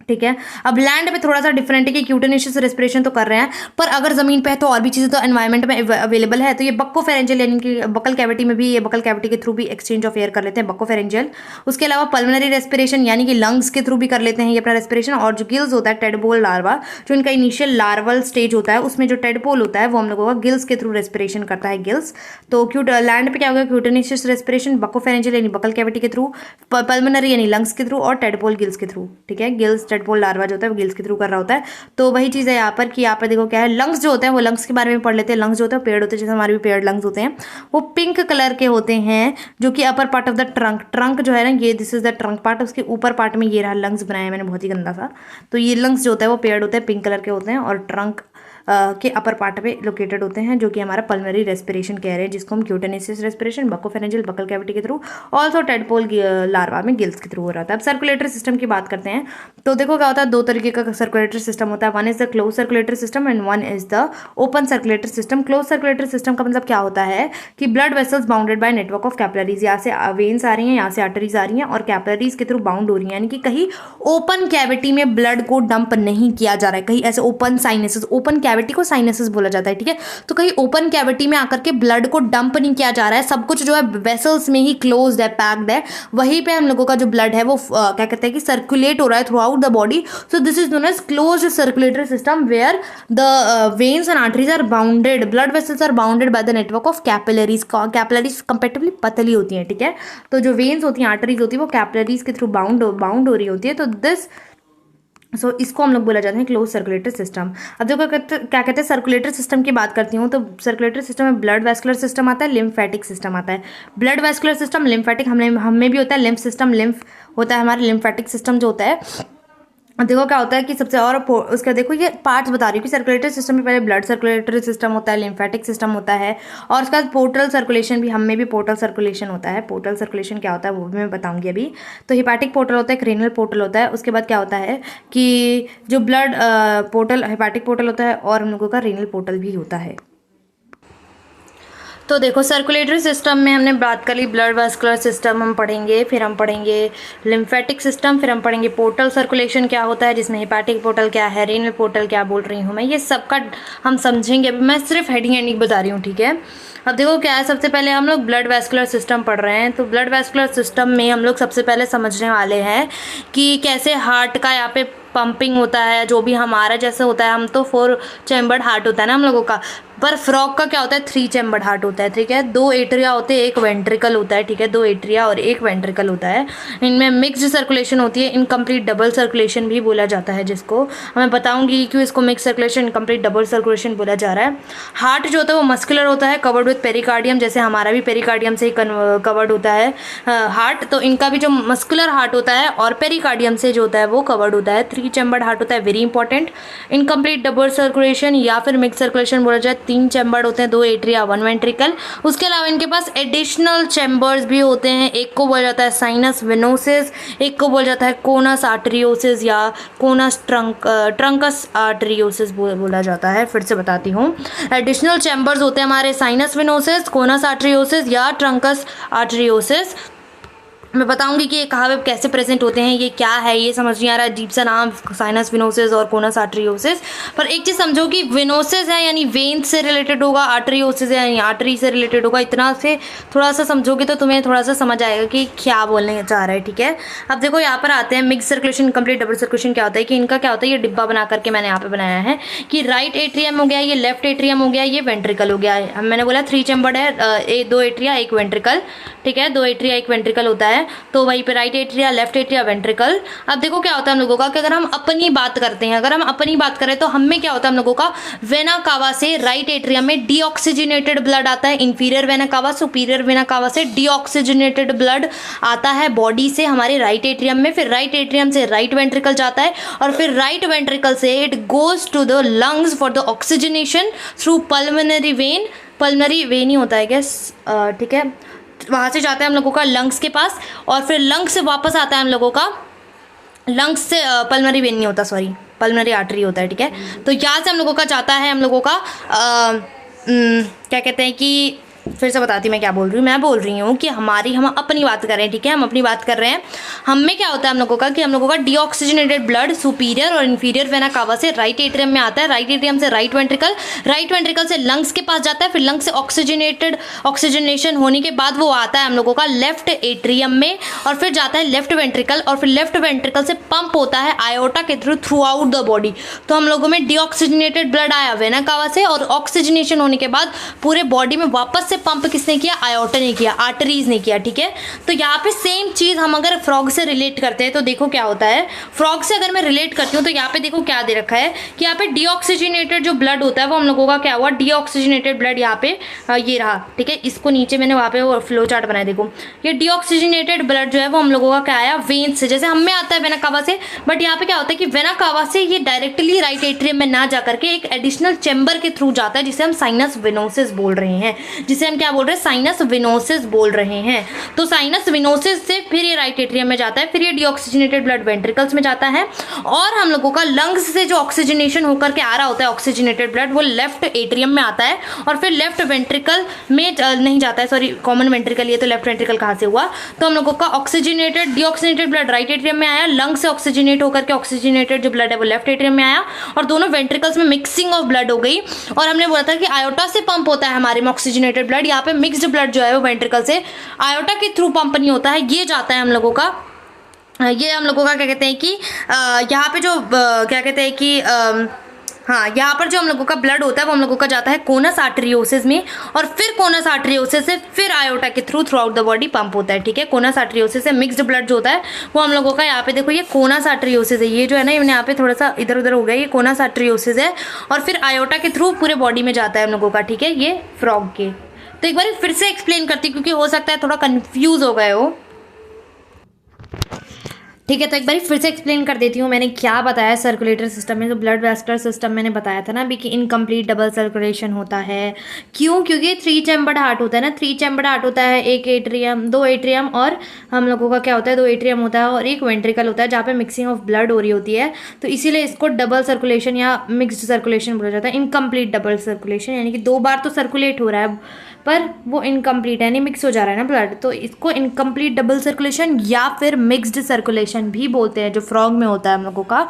ठीक है। अब लैंड पे थोड़ा सा डिफरेंट है कि क्यूटेनेशियस रेस्पिरेशन तो कर रहे हैं, पर अगर जमीन पे है तो और भी चीज़ें तो एनवायरनमेंट में अवेलेबल है। तो ये बक्कोफेरेंजियल यानी कि बकल कैविटी में भी, ये बकल कैविटी के थ्रू भी एक्सचेंज ऑफ एयर कर लेते हैं, बक्कोफेरेंजियल। उसके अलावा पल्मोनरी रेस्पिरेशन यानी कि लंग्स के थ्रू भी कर लेते हैं ये अपना रेस्पिरेशन। और जो गिल्स होता है, टेडपोल लार्वा, जो इनका इनिशियल लार्वल स्टेज होता है, उसमें जो टेडपोल होता है वो हम लोगों का गिल्स के थ्रू रेस्पिरेशन करता है, गिल्स। तो लैंड पे क्या होगा, क्यूटेनेशियस रेस्पिरेशन बक्कोफेरेंजियल यानी बकल कैविटी के थ्रू, पल्मोनरी यानी लंग्स के थ्रू, और टेडपोल गिल्स के थ्रू, ठीक है। गिल्स टेडपोल लार्वा जो होता है गिल्स के थ्रू कर रहा होता है। तो वही चीज़ है यहाँ पर कि यहाँ पर देखो क्या है, लंग्स जो होते हैं वो लंग्स के बारे में पढ़ लेते हैं। लंग्स जो होते हैं पेड़ होते हैं, जैसे हमारे भी पेड़ लंग्स होते हैं, वो पिंक कलर के होते हैं, जो कि upper part of the trunk जो है ना, ये this is the trunk part, उसके ऊपर पार्ट में ये रहा लंग्स बनाया है मैंने बहुत ही गंदा सा। तो ये लंग्स जो होता है वो पेड़ होते हैं, पिंक कलर के होते हैं, और ट्रंक के अपर पार्ट पे लोकेटेड होते हैं, जो कि हमारा पल्मोनरी रेस्पिरेशन कह रहे हैं, जिसको हम क्यूटेनेसिस रेस्पिरेशन बक्कोफेरेंजियल बकल कैविटी के थ्रू, ऑल्सो टेडपोल लार्वा में गिल्स के थ्रू हो रहा था। अब सर्कुलेटरी सिस्टम की बात करते हैं। तो देखो क्या होता है, दो तरीके का सर्कुलेटरी सिस्टम होता है। One is the close circulatory system and one is the open circulatory system. Close circulatory system का मतलब क्या होता है कि blood vessels bounded by network of capillaries, यहाँ से वेन्स आ रही हैं, यहाँ से आर्टरीज आ रही हैं, और कैपिलरीज के थ्रू बाउंड हो रही हैं, यानी कि कहीं ओपन कैविटी में ब्लड को डंप नहीं किया जा रहा है, कहीं ऐसे ओपन साइनसेस, ओपन कैविटी को साइनसेस बोला जाता है, ठीक है। तो कहीं ओपन कैविटी में आकर के ब्लड को डंप नहीं किया जा रहा है, सब कुछ जो है वेसल्स में ही क्लोज्ड है, पैक्ड है, वहीं पे हम लोगों का जो ब्लड है वो क्या कहते हैं कि सर्कुलेट हो रहा है throughout the body. So this is known as closed circulatory system where the veins and arteries are bounded, blood vessels are bounded by the network of capillaries. Capillaries comparatively पतली होती हैं, ठीक है। तो जो वेन्स होती हैं, आर्टरीज होती है, वो कैपिलरीज के थ्रू बाउंड हो रही होती है। तो इसको हम लोग बोला जाता है क्लोज सर्कुलेटरी सिस्टम। अब देखो क्या कहते हैं, सर्कुलेटरी सिस्टम की बात करती हूँ तो सर्कुलेटरी सिस्टम में ब्लड वेस्कुलर सिस्टम आता है, लिम्फेटिक सिस्टम आता है। ब्लड वेस्कुलर सिस्टम, लिम्फेटिक हमें भी होता है, लिम्फ सिस्टम, लिम्फ होता है हमारा, लिम्फेटिक सिस्टम जो होता है। देखो क्या होता है कि सबसे, और उसका देखो ये पार्ट्स बता रही हूँ कि सर्कुलेटरी सिस्टम में पहले ब्लड सर्कुलेटरी सिस्टम होता है, लिम्फेटिक सिस्टम होता है, और उसका पोर्टल सर्कुलेशन भी, हमें भी पोर्टल सर्कुलेशन होता है। पोर्टल सर्कुलेशन क्या होता है वो भी मैं बताऊंगी अभी। तो हिपैटिक पोर्टल होता है, क्रेनियल पोर्टल होता है। उसके बाद क्या होता है कि जो ब्लड पोर्टल, हिपैटिक पोर्टल होता है, और हम लोगों का रेनल पोर्टल भी होता है। तो देखो सर्कुलेटरी सिस्टम में हमने बात कर ली, ब्लड वेस्कुलर सिस्टम हम पढ़ेंगे, फिर हम पढ़ेंगे लिम्फेटिक सिस्टम, फिर हम पढ़ेंगे पोर्टल सर्कुलेशन क्या होता है, जिसमें हिपैटिक पोर्टल क्या है, रेनल पोर्टल क्या बोल रही हूँ मैं, ये सबका हम समझेंगे। अभी मैं सिर्फ हेडिंग एंडिंग बता रही हूँ, ठीक है। अब देखो क्या है, सबसे पहले हम लोग ब्लड वेस्कुलर सिस्टम पढ़ रहे हैं। तो ब्लड वेस्कुलर सिस्टम में हम लोग सबसे पहले समझने वाले हैं कि कैसे हार्ट का यहाँ पे पंपिंग होता है, जो भी हमारा जैसे होता है, हम तो 4 चैम्बर्ड हार्ट होता है ना हम लोगों का, पर फ्रॉग का क्या होता है 3 चैम्बर्ड हार्ट होता है, ठीक है। 2 एट्रिया होते हैं, 1 वेंट्रिकल होता है, ठीक है, 2 एट्रिया और 1 वेंट्रिकल होता है। इनमें मिक्स्ड सर्कुलेशन होती है, इनकम्प्लीट डबल सर्कुलेशन भी बोला जाता है, जिसको मैं बताऊंगी क्यों इसको mix circulation, incomplete double circulation बोला जा रहा है। हार्ट जो होता है वो मस्कुलर होता है, कवर्ड विथ पेरिकार्डियम, जैसे हमारा भी पेरिकार्डियम से ही कवर्ड होता है हार्ट। तो इनका भी जो मस्कुलर हार्ट होता है और पेरिकार्डियम से जो होता है वो कवर्ड होता है। 3 चैम्बर्ड हार्ट होता है, very important. Incomplete double circulation या फिर मिक्स सर्कुलेशन बोला जाए, 3 चैम्बर होते हैं, 2 एट्रिया 1 वेंट्रिकल। उसके अलावा इनके पास एडिशनल चैम्बर्स भी होते हैं। एक को बोला जाता है साइनस वेनोसिस, एक को बोला जाता है कोनस आर्टरियोसिस या कोनस ट्रंकस आर्टरियोसिस बोला जाता है। फिर से बताती हूँ, एडिशनल चैम्बर्स होते हैं हमारे साइनस वेनोसिस, कोनस आर्टरियोसिस या ट्रंकस आर्टरियोसिस। मैं बताऊंगी कि ये कहाँ पे कैसे प्रेजेंट होते हैं, ये क्या है, ये समझ नहीं आ रहा है, अजीब सा नाम साइनस विनोसिस और कोनस आर्टरियोसिस। पर एक चीज़ समझो कि विनोसिस है यानी वेन से रिलेटेड होगा, आर्टरियोसिस है यानी आर्टरी से रिलेटेड होगा। इतना से थोड़ा सा समझोगे तो तुम्हें थोड़ा सा समझ आएगा कि क्या बोलने चाह रहा है, ठीक है। अब देखो यहाँ पर आते हैं mix circulation, incomplete double circulation क्या होता है कि इनका क्या होता है, ये डिब्बा बना करके मैंने यहाँ पे बनाया है कि राइट एट्रियम हो गया, ये लेफ्ट एट्रियम हो गया, ये वेंट्रिकल हो गया है। मैंने बोला 3 चैम्बर्ड है, 2 एट्रिया 1 वेंट्रिकल, ठीक है, 2 एट्रिया 1 वेंट्रिकल होता है। तो वहीं पे right atria left atria ventricle. अब देखो क्या होता है हम लोगों का कि अगर हम अपनी बात करते हैं, अगर हम अपनी बात करें तो हमें क्या होता है हम लोगों का, वेना कावा से राइट एट्रियम में डीऑक्सीजनेटेड ब्लड आता है, inferior vena cava superior vena cava से डीऑक्सीजनेटेड ब्लड आता है बॉडी से हमारे राइट एट्रियम में। फिर राइट एट्रियम से राइट वेंट्रिकल जाता है और फिर राइट वेंट्रिकल से it goes to the lungs for the oxygenation through pulmonary vein. Pulmonary vein ही होता है गैस, ठीक है। वहाँ से जाता है हम लोगों का लंग्स के पास और फिर लंग्स से वापस आता है हम लोगों का, लंग्स से पल्मोनरी वेन नहीं होता, सॉरी पल्मोनरी आर्टरी होता है, ठीक है। तो यहाँ से हम लोगों का जाता है हम लोगों का क्या कहते हैं कि, फिर से बताती हूँ मैं क्या बोल रही हूँ। मैं बोल रही हूँ कि हम अपनी बात कर रहे हैं, ठीक है, हम अपनी बात कर रहे हैं। हमें क्या होता है हम लोगों का कि हम लोगों का डीऑक्सीजनेटेड ब्लड सुपीरियर और इंफीरियर वेना कावा से राइट एट्रियम में आता है, राइट एट्रियम से राइट वेंट्रिकल से लंग्स के पास जाता है, फिर लंग्स से ऑक्सीजनेशन होने के बाद वो आता है हम लोगों का लेफ्ट एट्रियम में और फिर जाता है लेफ्ट वेंट्रिकल और फिर लेफ्ट वेंट्रिकल से पंप होता है आयोटा के थ्रू आउट द बॉडी। तो हम लोगों में डीऑक्सीजनेटेड ब्लड आया वेना कावा से और ऑक्सीजनेशन होने के बाद पूरे बॉडी में वापस से पंप किसने किया, आयोटा ने किया, आर्टरीज ने किया, ठीक है। तो यहाँ पे सेम चीज हम अगर फ्रॉग से रिलेट करते हैं तो देखो क्या होता है, फ्रॉग से अगर मैं रिलेट करती हूँ तो यहाँ पे देखो क्या दे रखा है कि यहाँ पे डीऑक्सीजनेटेड जो ब्लड होता है वो हम लोगों का क्या हुआ, डीऑक्सीजनेटेड ब्लड यहाँ पे ये रहा, ठीक है। इसको नीचे मैंने वहाँ पे वो फ्लो चार्ट बनाया, देखो ये डीऑक्सीजनेटेड ब्लड जो है वो हम लोगों का क्या आया, वेन से, जैसे हमें आता है वेना कावा से, बट यहाँ पे क्या होता है कि वेना कावा से ये डायरेक्टली राइट एट्रियम में ना जा करके एक एडिशनल चैम्बर के थ्रू जाता है जिसे हम साइनस वेनोसिस बोल रहे हैं, जिसे हम क्या बोल रहे हैं, साइनस वेनोसिस बोल रहे हैं। तो साइनस वेनोसिस से फिर ये राइट एट्रियम में जाता है, फिर ये डीऑक्सीजनेटेड ब्लड वेंट्रिकल्स में जाता है और हम लोगों का लंग्स से जो ऑक्सीजनेशन होकर के आ रहा होता है ऑक्सीजनेटेड ब्लड वो लेफ्ट एट्रियम में आता है और फिर लेफ्ट वेंट्रिकल में नहीं जाता है, सॉरी कॉमन वेंट्रिकल, ये तो लेफ्ट वेंट्रिकल कहाँ से हुआ। तो हम लोगों का oxygenated deoxygenated blood right atrium में आया, लंग से ऑक्सीजनेट होकर के ऑक्सीजनेटेड जो ब्लड है वो लेफ्ट एट्रियम में आया और दोनों वेंट्रिकल्स में मिक्सिंग ऑफ ब्लड हो गई। और हमने बोला था कि आयोटा से पंप होता है हमारे में ऑक्सीजनेटेड ब्लड, यहाँ पे मिक्स्ड ब्लड जो है वो वेंट्रिकल से आयोटा के थ्रू पंप नहीं होता है, ये जाता है हम लोगों का, ये हम लोगों का क्या कहते हैं कि यहाँ पे जो क्या कहते हैं कि हाँ, यहाँ पर जो हम लोगों का ब्लड होता है वो हम लोगों का जाता है कोनस आर्टरियोसिस में और फिर कोनस आर्टरियोसिस से फिर आयोटा के through out the body pump होता है, ठीक है। कोनस आर्टरियोसिस से मिक्स्ड ब्लड जो होता है वो हम लोगों का, यहाँ पे देखो ये कोनस आर्टरियोसिस है, ये जो है ना यहाँ पे थोड़ा सा इधर उधर हो गया, ये कोनस आर्टरियोसिस है और फिर आयोटा के थ्रू पूरे बॉडी में जाता है हम लोगों का, ठीक है, ये फ्रॉग के। तो एक बार फिर से एक्सप्लेन करती हूँ क्योंकि हो सकता है थोड़ा कंफ्यूज हो गए हो, ठीक है। तो एक बार फिर से एक्सप्लेन कर देती हूँ मैंने क्या बताया सर्कुलेटरी सिस्टम में। तो ब्लड वेस्कुलर सिस्टम मैंने बताया था ना अभी कि इनकम्प्लीट डबल सर्कुलेशन होता है, क्यों, क्योंकि 3 चैम्बर्ड हार्ट होता है ना, 3 चैम्बर्ड हार्ट होता है, 1 एट्रियम 2 एट्रियम और हम लोगों का क्या होता है 2 एट्रियम होता है और 1 वेंट्रिकल होता है जहाँ पे मिक्सिंग ऑफ ब्लड हो रही होती है। तो इसीलिए इसको डबल सर्कुलेशन या मिक्सड सर्कुलेशन बोला जाता है, इनकम्प्लीट डबल सर्कुलेशन, यानी कि 2 बार तो सर्कुलेट हो रहा है पर वो इनकम्प्लीट है, यानी मिक्स हो जा रहा है ना ब्लड, तो इसको इनकम्प्लीट डबल सर्कुलेशन या फिर मिक्स्ड सर्कुलेशन भी बोलते हैं, जो फ्रॉग में होता है हम लोगों का।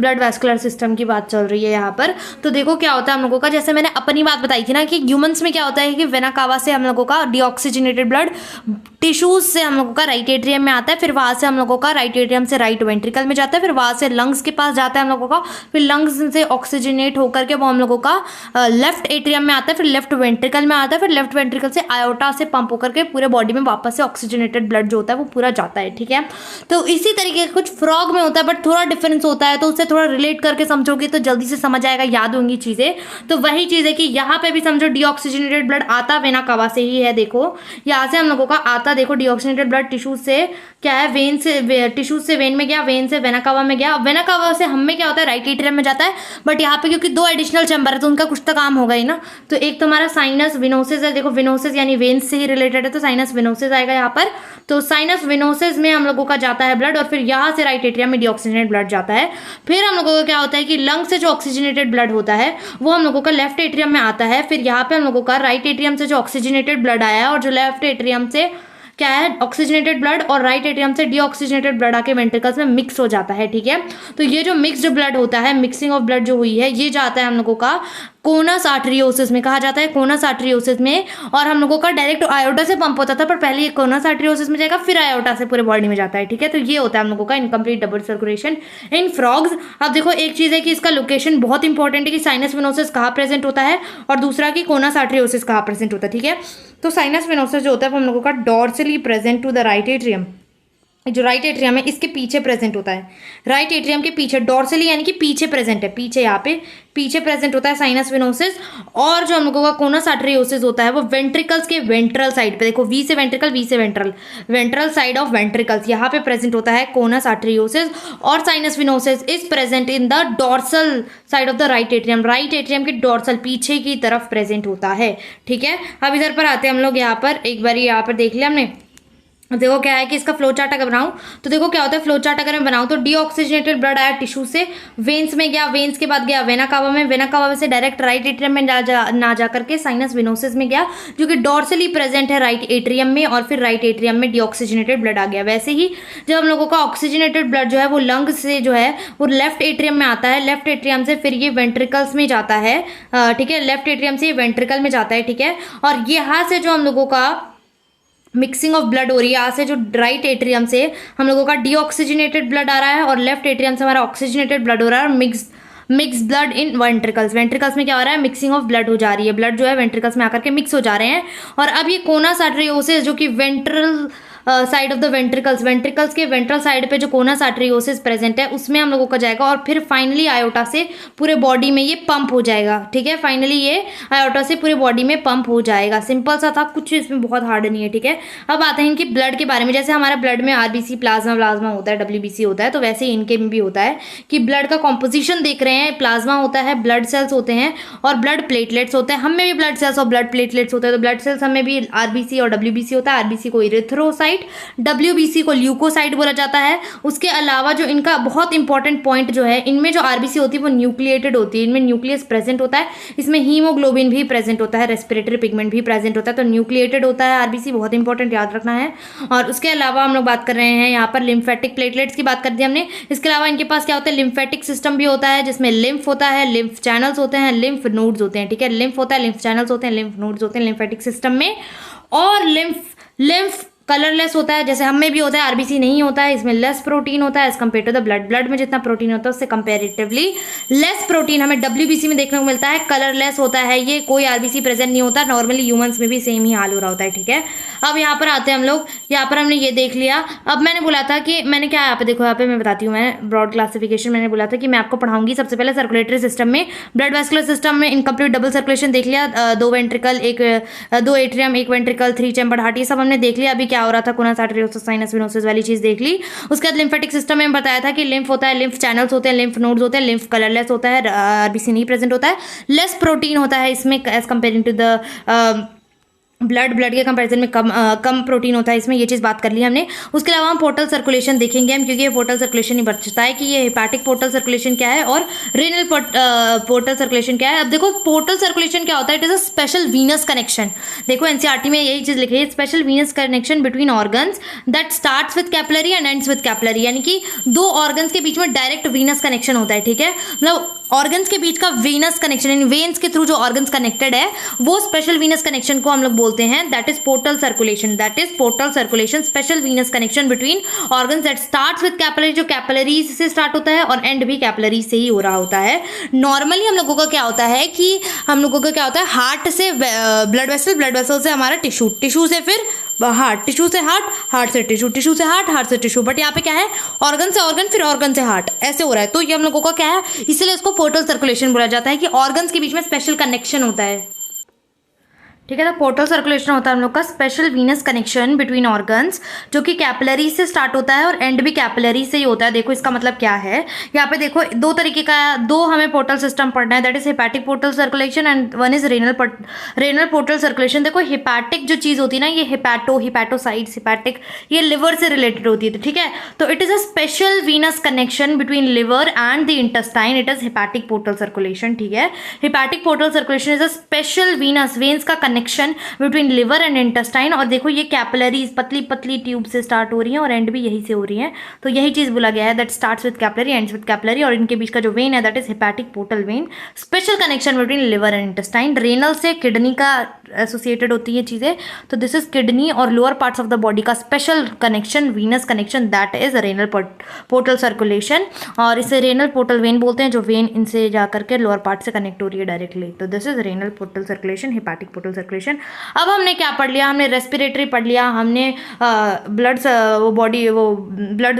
ब्लड वैस्कुलर सिस्टम की बात चल रही है यहाँ पर। तो देखो क्या होता है हम लोगों का, जैसे मैंने अपनी बात बताई थी ना कि ह्यूमंस में क्या होता है कि वेना कावा से हम लोगों का डीऑक्सीजनेटेड ब्लड टिश्यूज से हम लोगों का राइट एट्रियम में आता है, फिर वहाँ से हम लोगों का राइट एट्रियम से राइट वेंट्रिकल में जाता है, फिर वहाँ से लंग्स के पास जाता है हम लोगों का, फिर लंग्स से ऑक्सीजनेट होकर के वो हम लोगों का लेफ्ट एट्रियम में आता है, फिर लेफ्ट वेंट्रिकल में आता है, फिर लेफ्ट वेंट्रिकल से आयोटा से पंप होकर के पूरे बॉडी में वापस से ऑक्सीजनेटेड ब्लड जो होता है वो पूरा जाता है, ठीक है। तो इसी तरीके का कुछ फ्रॉग में होता है बट थोड़ा डिफरेंस होता है, तो उससे थोड़ा रिलेट करके समझोगे तो जल्दी से समझ आएगा, याद होंगी चीज़ें। तो वही चीज़ है कि यहाँ पे भी समझो डीऑक्सीजनेटेड ब्लड आता वेना कावा से ही है, देखो यहाँ से हम लोगों का आता, देखो डीऑक्सीजनेटेड ब्लड टिश्यू से क्या है, वेन से टिश्यू से वेन में गया, वेन से वेना कावा में गया, वेना कावा से हम में क्या होता है, राइट एट्रियम में जाता है। बट यहाँ पे क्योंकि 2 एडिशनल चैम्बर है तो उनका कुछ तो काम होगा ही ना। तो एक तो हमारा साइनस विनोसिस है, देखो विनोसिस यानी वेन्स से ही रिलेटेड है तो साइनस विनोसिस आएगा यहाँ पर। तो साइनस विनोसिस में हम लोगों का जाता है ब्लड और फिर यहाँ से राइट एट्रियम में डीऑक्सीजनेटेड ब्लड जाता है। फिर हम लोगों का क्या होता है कि लंग से जो ऑक्सीजनेटेड ब्लड होता है वो हम लोगों का लेफ्ट एट्रियम में आता है। फिर यहाँ पे हम लोगों का राइट एट्रियम से जो ऑक्सीजनेटेड ब्लड आया है और जो लेफ्ट एट्रियम से क्या है, ऑक्सीजनेटेड ब्लड और राइट एट्रियम से डीऑक्सीजनेटेड ब्लड आके वेंट्रिकल्स में मिक्स हो जाता है। ठीक है, तो ये जो मिक्स्ड ब्लड होता है, मिक्सिंग ऑफ ब्लड जो हुई है, ये जाता है हम लोगों का कोनस आर्टरियोसिस में, कहा जाता है कोनस आर्टरियोसिस में। और हम लोगों का डायरेक्ट आयोटा से पंप होता था पर पहले ये कोनस आर्टरियोसिस में जाएगा फिर आयोटा से पूरे बॉडी में जाता है। ठीक है, तो ये होता है हम लोगों का इनकम्प्लीट डबल सर्कुलेशन इन फ्रॉग्स। अब देखो एक चीज है कि इसका लोकेशन बहुत इंपॉर्टेंट है कि साइनस विनोसिस कहाँ प्रेजेंट होता है और दूसरा कि कोनस आर्टरियोसिस कहाँ प्रेजेंट होता है। ठीक है, तो साइनस विनोसिस जो होता है वो हम लोगों का dorsally present to the right atrium, जो राइट एट्रियम है इसके पीछे प्रेजेंट होता है, राइट एट्रियम के पीछे, डॉर्सली यानी कि पीछे प्रेजेंट है, पीछे यहाँ पे पीछे प्रेजेंट होता है साइनस विनोसिस। और जो हम लोगों का कोनस आर्टरियोसिस होता है वो वेंट्रिकल्स के वेंट्रल साइड पे, देखो वी से वेंट्रिकल, वी से ventral, ventral side of ventricles, यहाँ पे प्रेजेंट होता है कोनस आर्टरियोसिस। और sinus venosus is present in the dorsal side of the right atrium, right atrium के डॉर्सल पीछे की तरफ प्रेजेंट होता है। ठीक है, अब इधर पर आते हैं हम लोग, यहाँ पर एक बार यहाँ पर देख लिया हमने। देखो क्या है कि इसका फ्लो चार्ट अगर बनाऊं तो देखो क्या होता है, फ्लो चार्ट अगर मैं बनाऊं तो डीऑक्सीजनेटेड ब्लड आया टिश्यू से, वेन्स में गया, वेन्स के बाद गया वेना कावा में, वेना कावा से डायरेक्ट राइट एट्रियम में ना जा करके साइनस विनोसिस में गया जो कि डॉर्सली प्रेजेंट है राइट एट्रियम में, और फिर राइट एट्रियम में डीऑक्सीजनेटेड ब्लड आ गया। वैसे ही जब हम लोगों का ऑक्सीजनेटेड ब्लड जो है वो लंग से जो है वो लेफ्ट एट्रियम में आता है, लेफ्ट एट्रियम से फिर ये वेंट्रिकल्स में जाता है। ठीक है, लेफ्ट एट्रियम से ये वेंट्रिकल में जाता है। ठीक है, और यहाँ से जो हम लोगों का मिक्सिंग ऑफ ब्लड हो रही है, यहाँ से जो राइट एट्रियम से हम लोगों का डीऑक्सीजनेटेड ब्लड आ रहा है और लेफ्ट एट्रियम से हमारा ऑक्सीजनेटेड ब्लड हो रहा है, और mix blood in ventricles, ventricles में क्या हो रहा है, मिक्सिंग ऑफ ब्लड हो जा रही है, ब्लड जो है वेंट्रिकल्स में आकर के मिक्स हो जा रहे हैं। और अब ये कोनस आर्टरियोसिस जो कि ventral side of the ventricles, ventricles के वेंट्रल साइड पे जो कोनस आर्टरियोसिस प्रेजेंट है उसमें हम लोगों का जाएगा और फिर फाइनली आयोटा से पूरे बॉडी में ये पंप हो जाएगा। ठीक है, फाइनली ये आयोटा से पूरे बॉडी में पंप हो जाएगा। सिंपल सा था, कुछ इसमें बहुत हार्ड नहीं है। ठीक है, अब आते हैं इनके ब्लड के बारे में। जैसे हमारा ब्लड में आरबीसी, प्लाज्मा होता है, डब्ल्यूबीसी होता है, तो वैसे ही इनके में भी होता है कि ब्लड का कॉम्पोजिशन देख रहे हैं, प्लाज्मा होता है, ब्लड सेल्स होते हैं और ब्लड प्लेटलेट्स होते हैं। हम में भी ब्लड सेल्स और ब्लड प्लेटलेट्स होते हैं। तो ब्लड सेल्स हमें भी आरबीसी और डब्ल्यूबीसी होता है, आरबीसी को इरिथ्रोसाइट, डब्ल्यूबीसी को ल्यूकोसाइट बोला जाता है। उसके अलावा जो इनका बहुत इंपॉर्टेंट पॉइंट जो है, इनमें जो आरबीसी होती है वो न्यूक्लिएटेड होती है, इनमें न्यूक्लियस प्रेजेंट होता है, इसमें हीमोग्लोबिन भी प्रेजेंट होता है, रेस्पिरेटरी पिगमेंट भी प्रेजेंट होता है, तो न्यूक्लिएटेड होता है आरबीसी, बहुत इंपॉर्टेंट, याद रखना है। और उसके अलावा हम लोग बात कर रहे हैं यहाँ पर लिम्फेटिक प्लेटलेट्स की बात कर दी हमने। इसके अलावा इनके पास क्या होता है, लिम्फेटिक सिस्टम भी होता है जिसमें लिम्फ होता है, लिम्फ चैनल्स होते हैं, लिम्फ नोड्स होते हैं। ठीक है, लिम्फ होता है, लिम्फ चैनल्स होते हैं, लिम्फ नोड्स होते हैं लिम्फेटिक सिस्टम में। और लिम्फ कलरलेस होता है, जैसे हम में भी होता है, आरबीसी नहीं होता है, इसमें लेस प्रोटीन होता है as compare to the blood. Blood में जितना प्रोटीन होता है उससे कंपेरेटिवली लेस प्रोटीन हमें डब्ल्यूबीसी में देखने को मिलता है, कलरलेस होता है ये, कोई आरबीसी प्रेजेंट नहीं होता। नॉर्मली ह्यूमंस में भी सेम ही हाल हो रहा होता है। ठीक है, अब यहाँ पर आते हैं हम लोग, यहाँ पर हमने ये देख लिया। अब मैंने बोला था कि मैंने क्या, यहाँ पे देखो, यहाँ पे मैं बताती हूँ, मैं ब्रॉड क्लासिफिकेशन मैंने बोला था कि मैं आपको पढ़ाऊंगी सबसे पहले सर्कुलेटरी सिस्टम में, ब्लड वेस्कुलर सिस्टम में इनकम्प्लीट डबल सर्कुलेशन देख लिया, 2 ventricle, 2 atrium, 1 ventricle, 3 chamber heart, ये सब हमने देख लिया। अभी क्या हो रहा था, कोनस आर्टरियोसिस, साइनस विनोसिस वाली चीज देख ली। उसके बाद लिम्फेटिक सिस्टम में बताया था कि लिम्फ होता है, लिम्फ चैनल्स होते हैं, लिम्फ नोड्स होते हैं, लिम्फ कलरलेस होता है, आरबीसी नहीं प्रेजेंट होता है, लेस प्रोटीन होता है इसमें as comparing to the blood के कंपैरिजन में कम प्रोटीन होता है इसमें, ये चीज़ बात कर ली हमने। उसके अलावा हम पोर्टल सर्कुलेशन देखेंगे हम, क्योंकि ये पोर्टल सर्कुलेशन ही बचता है कि ये हेपाटिक पोर्टल सर्कुलेशन क्या है और रीनल पोर्टल सर्कुलेशन क्या है। अब देखो पोर्टल सर्कुलेशन क्या होता है, it is a special venous connection. देखो एनसीईआरटी में यही चीज़ लिखी है, special venous connection between organs that starts with capillary and ends with capillary, यानी कि 2 ऑर्गन्स के बीच में डायरेक्ट वीनस कनेक्शन होता है। ठीक है, मतलब ऑर्गन्स के बीच का वीनस कनेक्शन, यानी वेन्स के थ्रू जो ऑर्गन्स कनेक्टेड है वो स्पेशल वीनस कनेक्शन को हम लोग बोलते हैं, that is portal circulation. That is portal circulation, special venous connection between organs that starts with capillary, जो कैपिलरीज से स्टार्ट होता है और एंड भी कैपिलरी से ही हो रहा होता है। नॉर्मली हम लोगों का क्या होता है कि हम लोगों का क्या होता है, हार्ट से ब्लड वेसल, ब्लड वेसल से हमारा टिश्यू, टिश्यू से फिर हार्ट, टिश्यू से हार्ट, हार्ट से टिश्यू, टिश्यू से हार्ट, हार्ट से टिश्यू। बट यहाँ पे क्या है, ऑर्गन से ऑर्गन, फिर ऑर्गन से हार्ट, ऐसे हो रहा है। तो ये हम लोगों का क्या है, इसलिए इसको पोर्टल सर्कुलेशन बोला जाता है कि ऑर्गन्स के बीच में स्पेशल कनेक्शन होता है। ठीक है। तो पोर्टल सर्कुलेशन होता है हम लोग का special venous connection between organs, जो कि कैपिलरी से स्टार्ट होता है और एंड भी कैपिलरी से ही होता है। देखो इसका मतलब क्या है, यहाँ पे देखो दो तरीके का, दो हमें पोर्टल सिस्टम पढ़ना है, that is hepatic portal circulation and one is renal portal circulation. देखो हेपैटिक जो चीज़ होती है ना, ये हेपैटोसाइट्स, हेपैटिक ये लिवर से रिलेटेड होती है, ठीक है। तो it is a special venous connection between liver and the intestine, it is hepatic portal circulation, ठीक है। Hepatic portal circulation is a special veins का connection between liver and intestine. और देखो ये कैपिलरीज पतली पतली ट्यूब से स्टार्ट हो रही हैं और एंड भी यही से हो रही हैं, तो यही चीज़ बोला गया है that starts with capillary ends with capillary, और इनके बीच का जो वेन है that is hepatic portal vein, special connection between liver and intestine. Renal से किडनी का एसोसिएटेड होती है चीज़ें, तो दिस इज किडनी और lower parts of the body का special connection, venous connection, that is renal portal circulation. और इसे रेनल पोर्टल वेन बोलते हैं, जो वेन इनसे जा करके लोअर पार्ट से कनेक्ट हो रही है डायरेक्टली, तो this is renal portal circulation, hepatic portal circulation. अब हमने क्या पढ़ लिया, हमने रेस्पिरेटरी पढ़ लिया, हमने ब्लड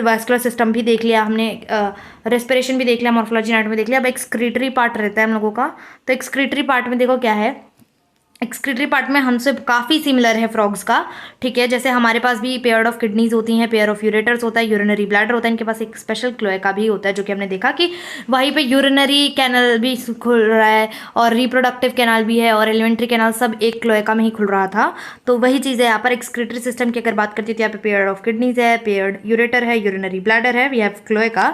वैस्कुलर सिस्टम भी देख लिया, हमने रेस्पिरेशन भी देख लिया, मॉर्फोलॉजी एनाटॉमी देख लिया। अब एक्सक्रीटरी पार्ट रहता है हम लोगों का, तो एक्सक्रीटरी पार्ट में देखो क्या है, एक्सक्रीटरी पार्ट में हमसे काफ़ी सिमिलर है फ्रॉग्स का, ठीक है। जैसे हमारे पास भी पेयर ऑफ किडनीज होती हैं, पेयर ऑफ यूरेटर्स होता है, यूरिनरी ब्लैडर होता है, इनके पास एक स्पेशल क्लोएका भी होता है, जो कि हमने देखा कि वहीं पे यूरिनरी कैनल भी खुल रहा है और रिप्रोडक्टिव कैनाल भी है और एलिमेंट्री कैनाल, सब एक क्लोएका में ही खुल रहा था। तो वही चीज़ है यहाँ पर एक्सक्रीटरी सिस्टम की अगर बात करती है, तो यहाँ पे पेयर ऑफ किडनीज है, पेयर्ड यूरेटर है, यूरिनरी ब्लैडर है, वी हैव क्लोएका।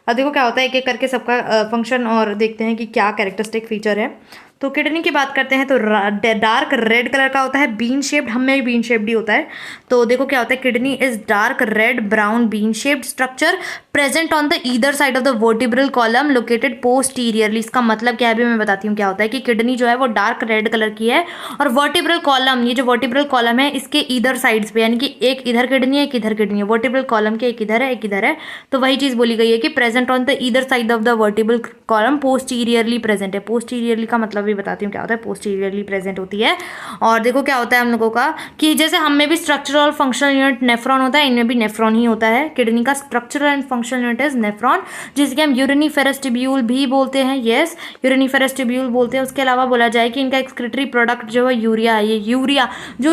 और देखो क्या होता है, एक एक करके सबका फंक्शन और देखते हैं कि क्या कैरेक्टरिस्टिक फीचर है। तो किडनी की बात करते हैं तो डार्क रेड कलर का होता है, बीन शेप्ड, हम में भी बीन शेप्ड ही होता है। तो देखो क्या होता है, kidney is dark red brown bean shaped structure present on the either side of the vertebral column located posteriorly. इसका मतलब क्या है भी मैं बताती हूँ क्या होता है, कि किडनी जो है वो डार्क रेड कलर की है और वर्टिब्रल कॉलम, ये जो वर्टिब्रल कॉलम है इसके ईदर साइड्स पे, यानी कि एक इधर किडनी है एक इधर किडनी है, वर्टिब्रल कॉलम के एक इधर है एक इधर है, तो वही चीज़ बोली गई है कि present on the either side of the vertebral column posteriorly present है। पोस्टीरियरली का मतलब भी बताती हूँ क्या होता है, पोस्टीरियरली प्रेजेंट होती है। और देखो क्या होता है हम लोगों का, कि जैसे हम में भी स्ट्रक्चरल और फंक्शनल यूनिट नेफ्रॉन होता है, इनमें भी नेफ्रॉन ही होता है। किडनी का structural and functional unit is nephron, जिसके हम यूरिनिफेरस ट्यूब्यूल भी बोलते हैं, यस यूरिनिफेरस ट्यूब्यूल बोलते हैं। उसके अलावा बोला जाए कि इनका एक्सक्रीटरी प्रोडक्ट जो है यूरिया है, ये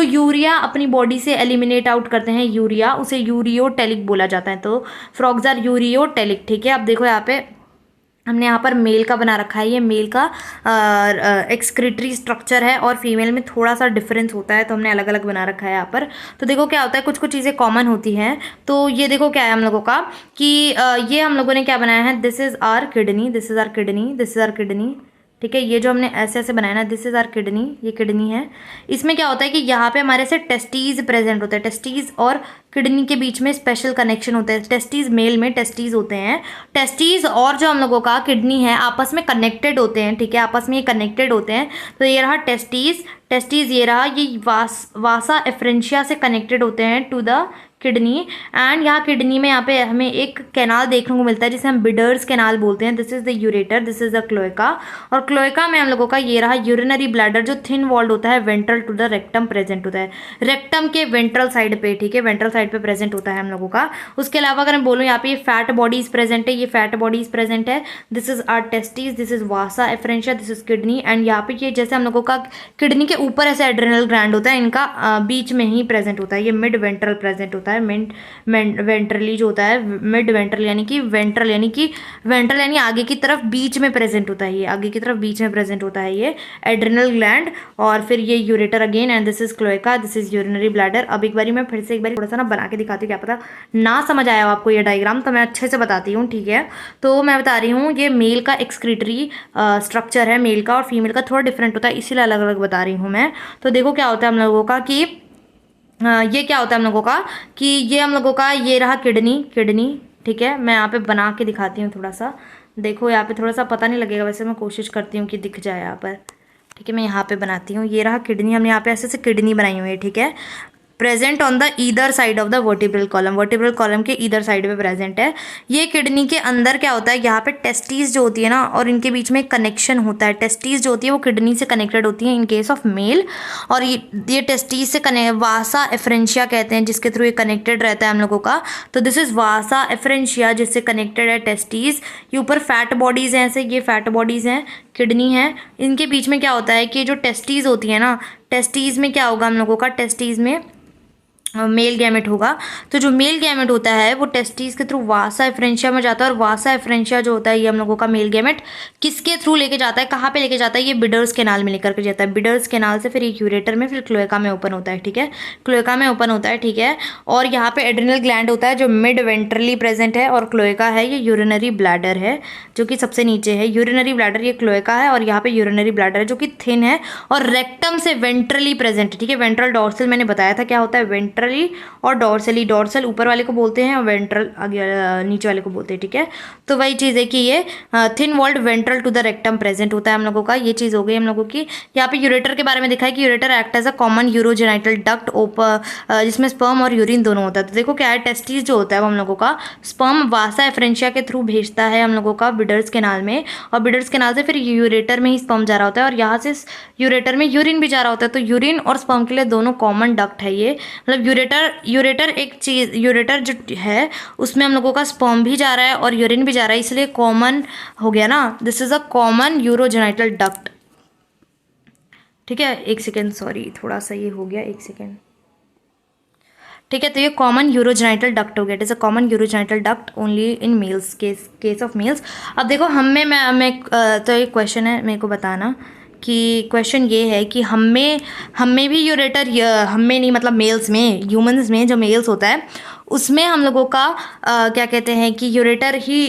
यूरिया अपनी बॉडी से एलिमिनेट आउट करते हैं यूरिया, उसे यूरियोटेलिक बोला जाता है। तो फ्रॉग्स आर यूरियोटेलिक, ठीक है। अब देखो यहाँ पे हमने यहाँ पर मेल का बना रखा है, ये मेल का एक्सक्रीटरी स्ट्रक्चर है और फीमेल में थोड़ा सा डिफरेंस होता है, तो हमने अलग अलग बना रखा है यहाँ पर। तो देखो क्या होता है, कुछ कुछ चीज़ें कॉमन होती हैं। तो ये देखो क्या है हम लोगों का, कि ये हम लोगों ने क्या बनाया है, this is our kidney, this is our kidney, this is our kidney, ठीक है। ये जो हमने ऐसे ऐसे बनाया ना, दिस इज आर किडनी, ये किडनी है। इसमें क्या होता है कि यहाँ पे हमारे से टेस्टीज प्रेजेंट होते हैं, टेस्टीज और किडनी के बीच में स्पेशल कनेक्शन होता है। टेस्टीज मेल में टेस्टीज होते हैं, टेस्टीज और जो हम लोगों का किडनी है आपस में कनेक्टेड होते हैं, ठीक है, आपस में ये कनेक्टेड होते हैं। तो ये रहा टेस्टीज ये रहा, ये वासा एफ्रेंशिया से कनेक्टेड होते हैं टू द किडनी। एंड यहाँ किडनी में यहाँ पे हमें एक कैनाल देखने को मिलता है जिसे हम बिडर्स कैनाल बोलते हैं, this is the ureter, this is the cloaca. और क्लोएका में हम लोगों का ये रहा यूरिनरी ब्लैडर, जो थिन वॉल्ड होता है, ventral to the rectum present होता है, रेक्टम के वेंट्रल साइड पे, ठीक है, वेंट्रल साइड पे प्रेजेंट होता है हम लोगों का। उसके अलावा अगर मैं बोलूँ यहाँ पे ये फैट बॉडीज प्रेजेंट है, ये फैट बॉडीज प्रेजेंट है, this is our testis, this is vasa efferentia, this is kidney. And यहाँ पे ये जैसे हम लोगों का किडनी के ऊपर ऐसे एड्रेनल ग्लैंड होता है, इनका बीच में ही प्रेजेंट होता है, ये मिड वेंट्रल प्रेजेंट होता है, वेंट्रली जो होता है, मिड वेंट्रल यानी कि वेंट्रल यानी आगे की तरफ बीच में प्रेजेंट होता है, ये आगे की तरफ बीच में प्रेजेंट होता है ये एड्रेनल ग्लैंड। और फिर ये ureter again, and this is cloaca, this is urinary bladder. अब एक बारी मैं फिर से एक बारी थोड़ा सा ना बना के दिखाती हूँ, क्या पता ना समझ आया हो आपको ये डायग्राम, तो मैं अच्छे से बताती हूँ, ठीक है। तो मैं बता रही हूँ, ये मेल का एक्सक्रीटरी स्ट्रक्चर है, मेल का और फीमेल का थोड़ा डिफरेंट होता है, इसीलिए अलग अलग बता रही हूँ मैं। तो देखो क्या होता है हम लोगों का, कि ये क्या होता है हम लोगों का, कि ये हम लोगों का ये रहा किडनी, ठीक है। मैं यहाँ पे बना के दिखाती हूँ थोड़ा सा, देखो यहाँ पे थोड़ा सा पता नहीं लगेगा, वैसे मैं कोशिश करती हूँ कि दिख जाए यहाँ पर, ठीक है। मैं यहाँ पे बनाती हूँ, ये रहा किडनी, हमने यहाँ पे ऐसे से किडनी बनाई हुई है, ठीक है, present on the either side of the vertebral column के ईदर साइड पे प्रेजेंट है। ये किडनी के अंदर क्या होता है, यहाँ पे टेस्टीज जो होती है ना, और इनके बीच में कनेक्शन होता है, टेस्टीज जो होती है वो किडनी से कनेक्टेड होती है इन केस ऑफ मेल, और ये टेस्टीज से वासा एफ्रेंशिया कहते हैं, जिसके थ्रू ये कनेक्टेड रहता है हम लोगों का। तो दिस इज वासा एफ्रेंशिया, जिससे कनेक्टेड है टेस्टीज। ये ऊपर फैट बॉडीज हैं, ऐसे ये फैट बॉडीज हैं, किडनी है, इनके बीच में क्या होता है कि जो टेस्टीज होती है ना, टेस्टीज में क्या होगा हम लोगों का, टेस्टीज में मेल गैमेट होगा। तो जो मेल गैमेट होता है वो टेस्टिस के थ्रू वासा एफरेंशिया में जाता है, और वासा एफरेंशिया जो होता है ये हम लोगों का मेल गैमेट किसके थ्रू लेके जाता है, कहाँ पे लेके जाता है, ये बिडर्स कैनाल में लेकर के जाता है। बिडर्स कैनाल से फिर ये यूरेटर में, फिर क्लोएका में ओपन होता है, ठीक है, क्लोएका में ओपन होता है, ठीक है। और यहाँ पे एड्रिनल ग्लैंड होता है जो मिड वेंट्रली प्रेजेंट है, और क्लोएका है ये यूरिनरी ब्लैडर है जो कि सबसे नीचे है। यूरिनरी ब्लैडर ये क्लोएका है, और यहाँ पे यूरिनरी ब्लैडर है जो कि थिन है और रेक्टम से वेंट्रली प्रेजेंट है, ठीक है। वेंट्रल डॉर्सल मैंने बताया था क्या होता है, वेंट्रली और डॉर्सली। डॉर्सल ऊपर वाले को बोलते हैं और वेंट्रल आगे नीचे वाले को बोलते हैं, ठीक है। तो वही चीज़ है कि ये thin walled ventral to the rectum present होता है हम लोगों का, ये चीज़ हो गई हम लोगों की। यहाँ पे यूरेटर के बारे में दिखा है कि ureter act as a common urogenital duct जिसमें स्पर्म और यूरिन दोनों होता है। तो देखो क्या है, टेस्टिस जो होता है वो हम लोगों का स्पर्म वासा एफरेंशिया के थ्रू भेजता है हम लोगों का बिडर्स कैनाल में, और बिडर्स कैनाल से फिर यूरेटर में ही स्पर्म जा रहा होता है, और यहाँ से यूरेटर में यूरिन भी जा रहा होता है। तो यूरिन और स्पर्म के लिए दोनों कॉमन डक्ट है ये, मतलब यूरेटर एक चीज़, यूरेटर जो है उसमें हम लोगों का स्पर्म भी जा रहा है और यूरिन भी जा रहा है, इसलिए कॉमन हो गया ना, this is a common urogenital duct, ठीक है। एक सेकेंड, सॉरी थोड़ा सा ये हो गया, एक सेकेंड, ठीक है। तो ये कॉमन यूरोजेनाइटल डक्ट हो गया, it is a common urogenital duct only in males, case of males. अब देखो हम में मैं तो एक क्वेश्चन है मेरे को बताना कि क्वेश्चन ये है कि हम में भी यूरेटर, हम में नहीं मतलब मेल्स में, ह्यूमंस में जो मेल्स होता है उसमें हम लोगों का क्या कहते हैं कि यूरेटर ही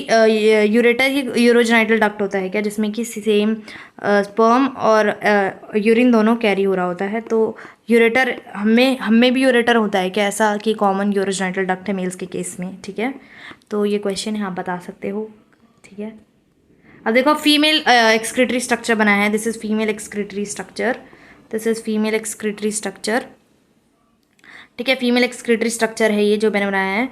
यूरोजेनाइटल डक्ट होता है क्या, जिसमें कि सेम स्पर्म और यूरिन दोनों कैरी हो रहा होता है। तो यूरेटर हम में भी यूरेटर होता है क्या, ऐसा कि कॉमन यूरोजेनाइटल डक्ट है मेल्स के केस में, ठीक है। तो ये क्वेश्चन है, आप बता सकते हो, ठीक है। अब देखो फीमेल एक्सक्रीटरी स्ट्रक्चर बनाया है, this is female excretory structure, this is female excretory structure, ठीक है। फीमेल एक्सक्रीटरी स्ट्रक्चर है ये जो मैंने बनाया है।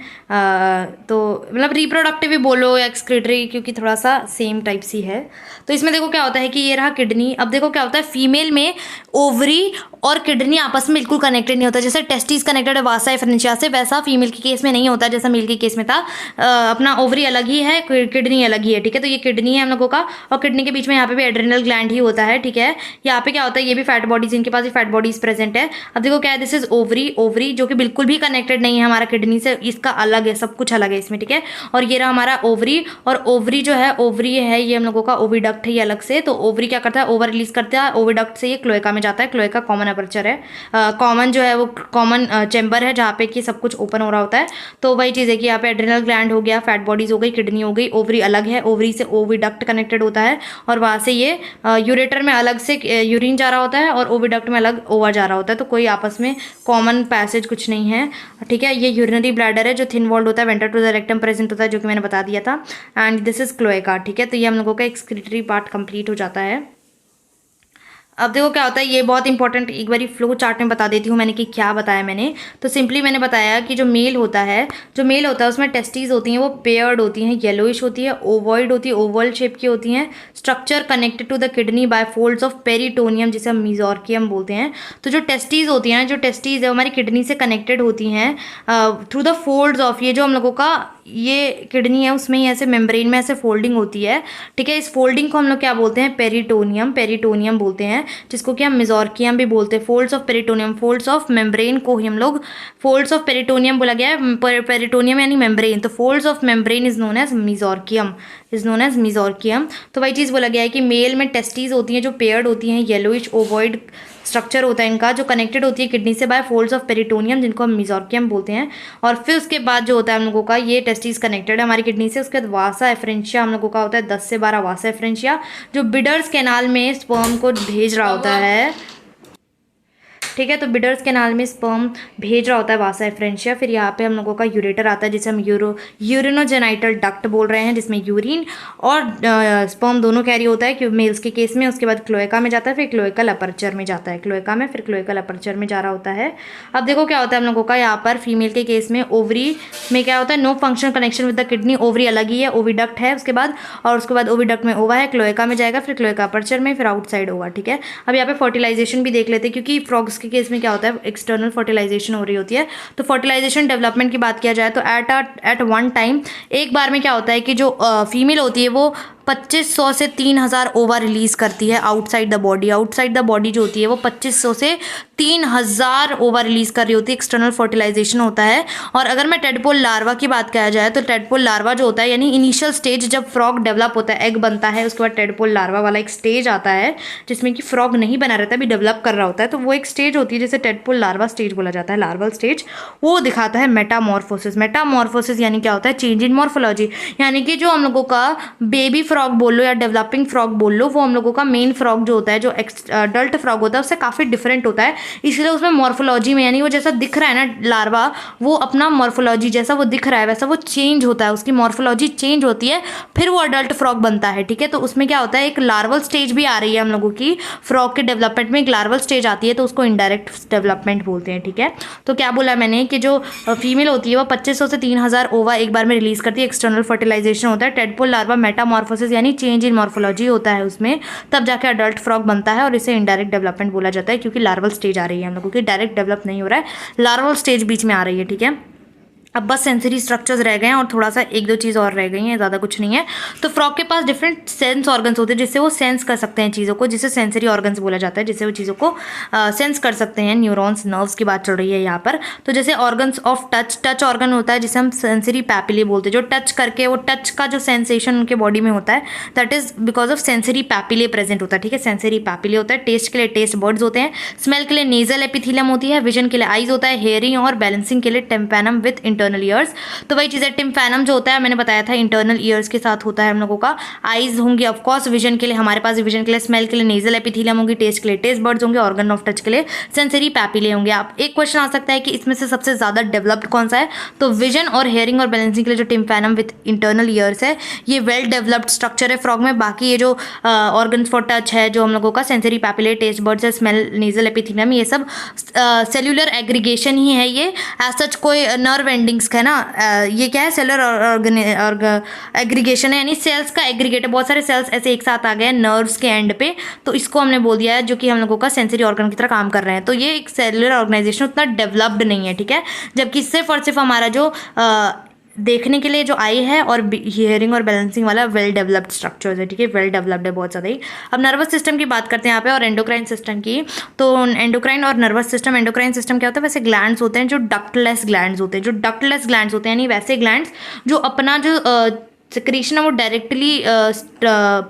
तो मतलब रिप्रोडक्टिव भी बोलो या एक्सक्रीटरी, क्योंकि थोड़ा सा सेम टाइप सी है। तो इसमें देखो क्या होता है कि ये रहा किडनी। अब देखो क्या होता है, फीमेल में ओवरी और किडनी आपस में बिल्कुल कनेक्टेड नहीं होता, जैसे टेस्टिस कनेक्टेड है वासा एफरेंशिया से, वैसा फीमेल के केस में नहीं होता जैसा मेल के केस में था। अपना ओवरी अलग ही है, किडनी अलग ही है, ठीक है। तो ये किडनी है हम लोगों का, और किडनी के बीच में यहाँ पे भी एड्रिनल ग्लैंड ही होता है, ठीक है। यहाँ पे क्या होता है, ये भी फैट बॉडीज, इनके पास भी फैट बॉडीज प्रेजेंट है। अब देखो क्या है, दिस इज ओवरी जो कि बिल्कुल भी कनेक्टेड नहीं है हमारा किडनी से, इसका अलग है, सब कुछ अलग है इसमें, ठीक है। और ये रहा हमारा ओवरी, और ओवरी जो है, ओवरी है ये हम लोगों का ओविडक्ट है ये अलग से। तो ओवरी क्या करता है, ओवर रिलीज करता है, ओविडक्ट से ये क्लोएका में जाता है। क्लोएका कॉमन अपर्चर है, कॉमन जो है वो कॉमन चैम्बर है जहाँ पे कि सब कुछ ओपन हो रहा होता है। तो वही चीज़ है कि यहाँ पे एड्रिनल ग्लैंड हो गया, फैट बॉडीज हो गई, किडनी हो गई, ओवरी अलग है, ओवरी से ओविडक्ट कनेक्टेड होता है, और वहाँ से ये यूरेटर में अलग से यूरिन जा रहा होता है, और ओविडक्ट में अलग ओवा जा रहा होता है। तो कोई आपस में कॉमन पैसेज कुछ नहीं है, ठीक है। ये यूरिनरी ब्लैडर है जो थिन वॉल्ड होता है, ventral to the rectum present होता है, जो कि मैंने बता दिया था। एंड दिस इज क्लोएका, ठीक है। तो ये हम लोगों का एक्सक्रीटरी पार्ट कंप्लीट हो जाता है। अब देखो क्या होता है, ये बहुत इंपॉर्टेंट, एक बारी फ्लो चार्ट में बता देती हूँ मैंने कि क्या बताया मैंने। तो सिंपली मैंने बताया कि जो मेल होता है उसमें टेस्टीज होती हैं, वो पेयर्ड होती हैं, येलोइश होती है, ओवॉइड होती है, ओवल शेप की होती हैं, structure connected to the kidney by folds of peritoneum, जिसे हम मेसोर्कियम बोलते हैं। तो जो टेस्टीज होती हैं, जो टेस्टीज है हमारी किडनी से कनेक्टेड होती हैं थ्रू द फोल्ड्स ऑफ, ये जो हम लोगों का ये किडनी है उसमें ही ऐसे मेम्ब्रेन में ऐसे फोल्डिंग होती है, ठीक है। इस फोल्डिंग को हम लोग क्या बोलते हैं, पेरिटोनियम बोलते हैं, जिसको कि हम मेसोर्कियम भी बोलते हैं। Folds of peritoneum, folds of membrane को ही हम लोग फोल्ड्स ऑफ पेरिटोनियम बोला गया है, पेरिटोनियम यानी मेम्ब्रेन। तो folds of membrane is known as mesorchium, तो वही चीज़ बोला गया है कि मेल में टेस्टीज होती हैं जो पेयर्ड होती हैं, येलोइश ओवॉइड स्ट्रक्चर होता है इनका, जो कनेक्टेड होती है किडनी से बाय फोल्ड्स ऑफ पेरिटोनियम, जिनको हम मेसोर्कियम बोलते हैं। और फिर उसके बाद जो होता है हम लोगों का, ये टेस्टीज कनेक्टेड है हमारी किडनी से। उसके बाद वासा एफरेंशिया हम लोगों का होता है 10 से 12 वासा एफरेंशिया, जो बिडर्स कैनाल में स्पर्म को भेज रहा होता है, ठीक है। तो बिडर्स कैनाल में स्पर्म भेज रहा होता है वासा एफरेंशिया। फिर यहाँ पे हम लोगों का यूरेटर आता है, जिसे हम यूरिनोजेनाइटल डक्ट बोल रहे हैं, जिसमें यूरिन और स्पर्म दोनों कैरी होता है मेल्स के केस में। उसके बाद क्लोएका में जाता है, फिर क्लोएकल अपर्चर में जाता है, क्लोएका में फिर क्लोएकल अपर्चर में जा रहा होता है। अब देखो क्या होता है हम लोगों का, यहाँ पर फीमेल के केस में ओवरी में क्या होता है, no function connection with the kidney, ovary अलग ही है, ओविडक्ट है उसके बाद, और उसके बाद ओविडक्ट में ओवा है, क्लोएका में जाएगा, फिर क्लोएका अपर्चर में, फिर आउटसाइड ओवा, ठीक है। अब यहाँ पे फर्टिलाइजेशन भी देख लेते हैं, क्योंकि फ्रॉग्स के केस में क्या होता है, एक्सटर्नल फर्टिलाइजेशन हो रही होती है। तो फर्टिलाइजेशन डेवलपमेंट की बात किया जाए तो एट वन टाइम, एक बार में क्या होता है कि जो फीमेल होती है वो 2500 से 3000 ओवा रिलीज करती है outside the body. Outside the body जो होती है वो 2500 से 3000 ओवा रिलीज कर रही होती है, एक्सटर्नल फर्टिलाइजेशन होता है। और अगर मैं टेडपोल लार्वा की बात किया जाए तो टेडपोल लार्वा जो होता है यानी इनिशियल स्टेज जब फ्रॉग डेवलप होता है, एग बनता है, उसके बाद टेडपोल लार्वा वाला एक स्टेज आता है जिसमें कि फ्रॉग नहीं बना रहता है, अभी डेवलप कर रहा होता है, तो वो एक स्टेज होती है जिसे टेडपोल लार्वा स्टेज बोला जाता है, लार्वल स्टेज। वो दिखाता है मेटामॉर्फोसिस। मेटामॉर्फोसिस यानी क्या होता है? चेंज इन मॉर्फोलॉजी, यानी कि जो हम लोगों का बेबी फ्रॉग बोल लो या डेवलपिंग फ्रॉग बोल लो, वो हम लोगों का मेन फ्रॉग जो होता है, जो अडल्ट फ्रॉग होता है, उससे काफ़ी डिफरेंट होता है। इसलिए उसमें मॉर्फोलॉजी में यानी वो जैसा दिख रहा है ना लार्वा, वो अपना मॉर्फोलॉजी जैसा वो दिख रहा है वैसा वो चेंज होता है, उसकी मॉर्फोलॉजी चेंज होती है, फिर वो अडल्ट फ्रॉग बनता है। ठीक है, तो उसमें क्या होता है, एक लार्वल स्टेज भी आ रही है हम लोगों की फ्रॉग के डेवलपमेंट में, एक लार्वल स्टेज आती है, तो उसको इनडायरेक्ट डेवलपमेंट बोलते हैं। ठीक है, तो क्या बोला मैंने कि जो फीमेल होती है वो 2500 से 3000 ओवा एक बार में रिलीज करती है, एक्सटर्नल फर्टिलाइजेशन होता है, टेडपोल लार्वा मेटामॉर्फोसिस यानी चेंज इन मॉर्फोलॉजी होता है उसमें, तब जाके अडल्ट फ्रॉग बनता है, और इसे इनडायरेक्ट डेवलपमेंट बोला जाता है क्योंकि लार्वल स्टेज आ रही है हम लोगों की, डायरेक्ट डेवलप नहीं हो रहा है, लार्वल स्टेज बीच में आ रही है। ठीक है, अब बस सेंसरी स्ट्रक्चर्स रह गए हैं और थोड़ा सा एक दो चीज़ और रह गई हैं, ज़्यादा कुछ नहीं है। तो फ्रॉग के पास डिफरेंट सेंस ऑर्गन्स होते हैं जिससे वो सेंस कर सकते हैं चीज़ों को, जिसे सेंसरी ऑर्गन्स बोला जाता है, जिससे वो चीज़ों को सेंस कर सकते हैं। न्यूरॉन्स, नर्व्स की बात चल रही है यहाँ पर। तो जैसे organs of touch, touch organ होता है जिसे हम सेंसरी पैपिले बोलते हैं, जो टच करके वो टच का जो सेंसेशन उनके बॉडी में होता है, that is because of sensory papillae present होता है। ठीक है, सेंसरी पैपिले होता है। टेस्ट के लिए टेस्ट बर्ड्स होते हैं, स्मेल के लिए नेजल एपिथीलियम होती है, विजन के लिए आईज होता है, हेयरिंग और बैलेंसिंग के लिए टिम्पैनम विद इंटरनल ईयर्स। तो वही चीज़ है, टिम्पैनम जो होता है मैंने बताया था इंटरनल ईयर्स के साथ होता है हम लोगों का, आईज होंगी ऑफकोर्स विजन के लिए, हमारे पास विजन के लिए, स्मेल के लिए नेजल एपिथीलियम होंगी, टेस्ट के लिए टेस्ट बर्ड्स होंगे, ऑर्गन ऑफ टच के लिए सेंसरी पैपिले होंगे। आप एक क्वेश्चन आ सकता है कि इसमें से सबसे ज़्यादा डेवलप्ड कौन सा है, तो विजन और हेयरिंग और बैलेंसिंग के लिए जो टिम्पैनम विद इंटरनल ईयर्स है, ये वेल डेवलप्ड स्ट्रक्चर है फ्रॉग में। बाकी ये जो ऑर्गन्स फॉर टच है जो हम लोगों का, सेंसरी पैपिले, टेस्ट बर्ड्स है, स्मेल, नेजल एपिथीलियम, ये सब सेल्यूलर एग्रीगेशन ही है। ये एज सच कोई नर्व एंडिंग्स है ना, ये क्या है, सेलुलर एग्रीगेशन है, यानी सेल्स का एग्रीगेट है, बहुत सारे सेल्स ऐसे एक साथ आ गए हैं नर्व्स के एंड पे, तो इसको हमने बोल दिया है जो कि हम लोगों का सेंसरी ऑर्गन की तरह काम कर रहे हैं। तो ये एक सेलुलर ऑर्गेनाइजेशन उतना डेवलप्ड नहीं है। ठीक है, जबकि सिर्फ और सिर्फ हमारा जो देखने के लिए जो आई है और हियरिंग और बैलेंसिंग वाला वेल डेवलप्ड स्ट्रक्चर्स है। ठीक है, वेल डेवलप्ड है बहुत ज़्यादा ही। अब नर्वस सिस्टम की बात करते हैं यहाँ पे, और एंडोक्राइन सिस्टम की। तो एंडोक्राइन और नर्वस सिस्टम, एंडोक्राइन सिस्टम क्या होता है, वैसे ग्लैंड्स होते हैं जो डक्टलेस ग्लैंड्स होते हैं, जो डक्टलेस ग्लैंड्स होते हैं, यानी वैसे ग्लैंड्स जो अपना जो सिक्रीशन है वो डायरेक्टली